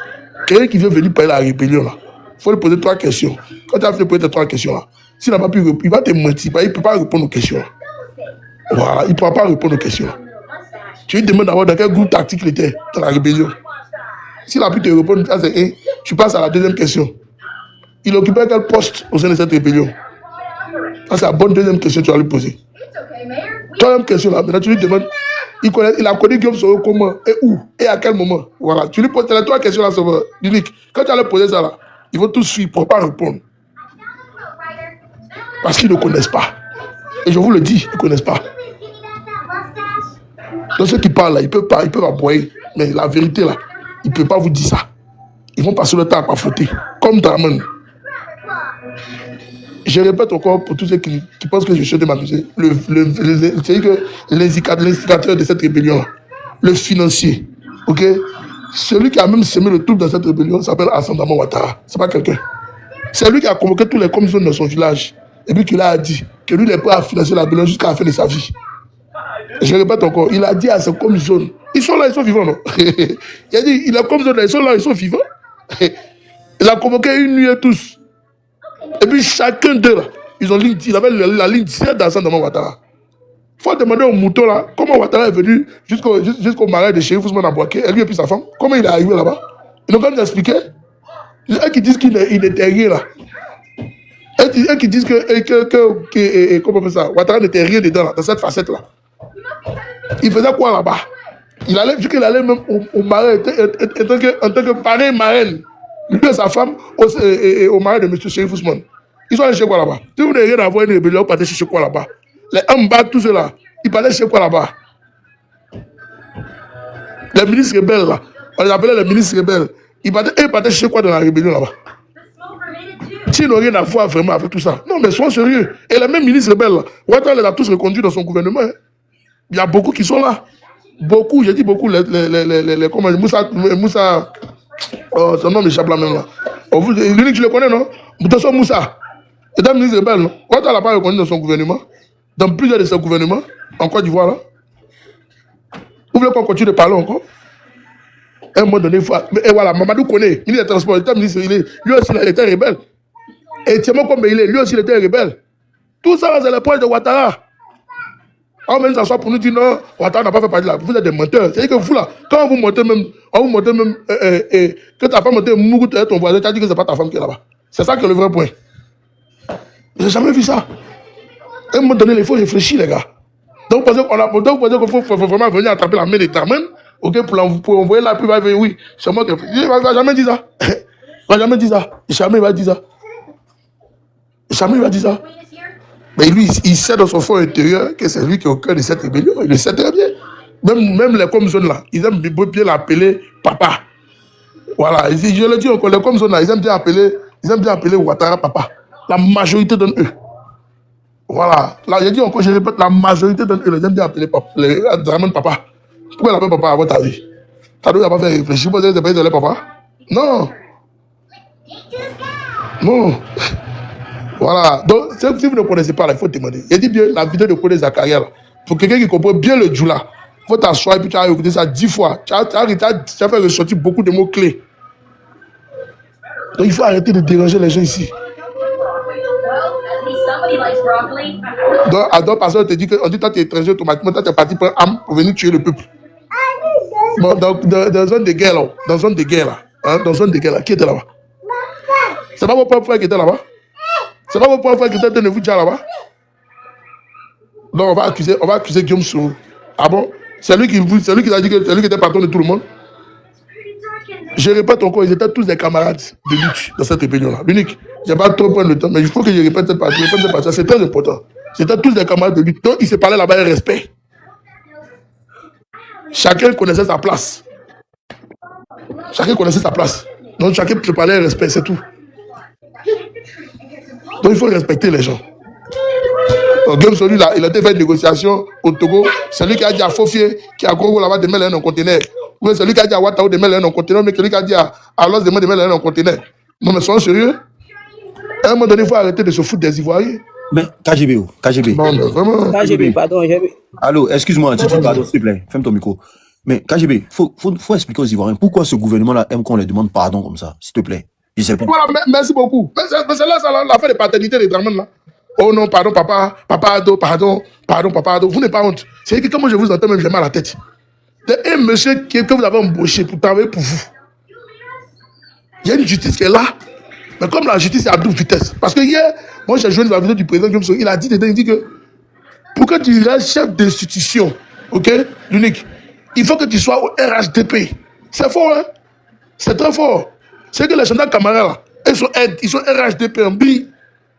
quelqu'un qui veut venir parler de la rébellion là, il faut lui poser 3 questions. Quand tu as fait de poser tes 3 questions là, s'il n'a pas pu répondre, il va te mentir, il ne peut pas répondre aux questions là. Voilà, il ne pourra pas répondre aux questions. Tu lui demandes d'abord dans quel groupe tactique il était dans la rébellion. S'il a pu te répondre, ça c'est 1, tu passes à la deuxième question. Il occupait quel poste au sein de cette rébellion? Ça c'est la bonne deuxième question que tu vas lui poser. Troisième question là, maintenant tu lui demandes, il a connu Guillaume Soro comment, et où, et à quel moment. Voilà, tu lui poses les 3 questions là, c'est unique. Quand tu vas lui poser ça là, ils vont tous suivre pour ne pas répondre. Parce qu'ils ne connaissent pas. Et je vous le dis, ils ne connaissent pas. Donc ceux qui parlent là, ils peuvent aboyer. Mais la vérité là, ils ne peuvent pas vous dire ça. Ils vont passer le temps à pas fauter. Comme Draman. Je répète encore pour tous ceux qui pensent que je suis de m'amuser. C'est que l'indicateur de cette rébellion, le financier, ok? Celui qui a même semé le trouble dans cette rébellion s'appelle Hassan Dramane Ouattara. C'est pas quelqu'un. C'est lui qui a convoqué tous les commissions dans son village. Et puis qui a dit que lui, il est prêt à financer la rébellion jusqu'à la fin de sa vie. Je répète encore, il a dit à ses commissions, ils sont là, ils sont vivants, non? Il a dit, il a commissionné, ils sont là, ils sont vivants. Il a convoqué une nuit tous. Et puis chacun d'eux, là, ils avaient la ligne directe d'Hassan Dramane Ouattara. Il faut demander au mouton là, comment Ouattara est venu jusqu'au marais de Chérif Ousmane Abouaké, et lui et puis sa femme, comment il est arrivé là-bas. Ils n'ont pas expliqué. Il y a qui disent qu'il n'était rien là. Il y a qui disent que comment on fait ça, Ouattara n'était rien dedans là, dans cette facette là. Il faisait quoi là-bas? Il allait, vu qu'il allait même au marais, en tant que parrain marraine, lui et sa femme, au marais de M. Chérif Ousmane. Ils sont allés chez quoi là-bas? Si vous n'avez rien à voir une rébellion, vous partez chez quoi là-bas? Les Amba, tout cela, ils parlaient chez quoi là-bas? Les ministres rebelles là, on les appelait les ministres rebelles. Ils partaient chez quoi dans la rébellion là-bas? S'ils n'ont rien à voir vraiment avec tout ça. Non, mais sois sérieux. Et les mêmes ministres rebelles là, Ouattara les a tous reconduits dans son gouvernement. Hein. Il y a beaucoup qui sont là. Beaucoup, j'ai dit beaucoup, comment, Moussa, oh, son nom m'échappe là même là. L'unique, tu le connais, non? Moussa Moussa. C'est un ministre rebelle, non? Ouattara l'a pas reconnu dans son gouvernement. Dans plusieurs de ses gouvernements, en Côte d'Ivoire là. Vous voulez qu'on continue de parler encore? À un moment donné, il faut... Et voilà, Mamadou connaît, ministre des Transports, lui aussi il était rebelle. Et Thiemo comme il est, lui aussi il était rebelle. Tout ça, c'est le point de Ouattara. On va s'asseoir pour nous dire non, Ouattara n'a pas fait partie de là. Vous êtes des menteurs. C'est-à-dire que vous là, quand vous montez même, que ta femme était mourue, ton voisin, tu as dit que c'est pas ta femme qui est là-bas. C'est ça qui est le vrai point. J'ai jamais vu ça. À un moment donné, il faut réfléchir, les gars. Donc, vous pensez qu'il faut vraiment venir attraper la main de Dramane, ok, pour envoyer la pub, il va dire oui, c'est moi qui. Il ne va jamais dire ça. Il va jamais dire ça. Jamais il va dire ça. Jamais il va dire ça. Mais lui, il sait dans son fond intérieur que c'est lui qui est au cœur de cette rébellion. Il le sait très bien. Même les commissions là, ils aiment bien l'appeler papa. Voilà. Je le dis encore, les commissions là, ils aiment bien appeler Ouattara papa. La majorité d'entre eux. Voilà. Là, j'ai dit encore, je répète, la majorité d'entre eux, ils aiment bien appeler Dramane papa. Pourquoi il appelle papa à votre avis? Ça ne doit pas faire réfléchir. Vous avez pas papa? Non. Non. Voilà. Donc, si vous ne connaissez pas, il faut demander. J'ai dit bien la vidéo de Kodé Zakaria. Pour quelqu'un qui comprend bien le Djoula, il faut t'asseoir et puis tu as écouté ça 10 fois. Tu as fait ressortir beaucoup de mots clés. Donc, il faut arrêter de déranger les gens ici. Donc, parce qu'on te dit que, on dit, toi, tu es étranger automatiquement, toi, tu es parti prendre arme pour venir tuer le peuple. Bon, dans zone de guerre, là, dans zone de guerre, là, qui était là-bas? C'est pas vos propres frères qui étaient là-bas? C'est pas vos propres frères qui étaient de vous dire là-bas? Donc, on va accuser Guillaume Soro. Ah bon? C'est lui qui a dit que c'est lui qui était patron de tout le monde? Je répète encore, ils étaient tous des camarades de lutte dans cette rébellion-là. L'unique, je n'ai pas trop prendre le temps, mais il faut que je répète cette partie. C'est très important. C'était tous des camarades de lutte. Donc, ils se parlaient là-bas avec respect. Chacun connaissait sa place. Donc, chacun se parlait avec respect, c'est tout. Donc, il faut respecter les gens. Donc, Guillaume Soro, il a été fait une négociation au Togo. C'est lui qui a dit à Fofier, qui a gros là-bas de mettre un conteneur. Oui, c'est lui qui a dit à Ouattara de mettre un conteneur, mais c'est lui qui a dit à Los de mettre un conteneur. Non, mais soyons sérieux. À un moment donné, il faut arrêter de se foutre des Ivoiriens. Mais KGB. Non, mais vraiment. KGB, pardon, Allô, excuse-moi, Titi, pardon, s'il te plaît. Ferme ton micro. Mais KGB, faut expliquer aux Ivoiriens pourquoi ce gouvernement-là aime qu'on les demande pardon comme ça, s'il te plaît. Je sais pas. Voilà, merci beaucoup. Mais c'est là, l'affaire de paternité des Dramane là. Oh non, pardon, papa Ado, pardon, papa Ado. Vous n'avez pas honte. C'est que comment je vous entends, même j'ai mal à la tête. C'est un monsieur que vous avez embauché pour travailler pour vous. Il y a une justice qui est là. Mais comme la justice est à double vitesse. Parce que hier, moi j'ai joué la vidéo du président Guillaume Soro. Il a dit que pour que tu restes chef d'institution, ok, l'unique, il faut que tu sois au RHDP. C'est fort, hein? C'est très fort. C'est que les gendarmes camarades là, ils sont RHDP en BI.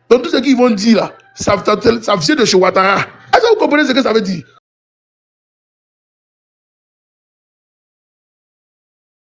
Donc tout ce qu'ils vont dire là, ça vient de chez Ouattara. Est-ce que vous comprenez ce que ça veut dire?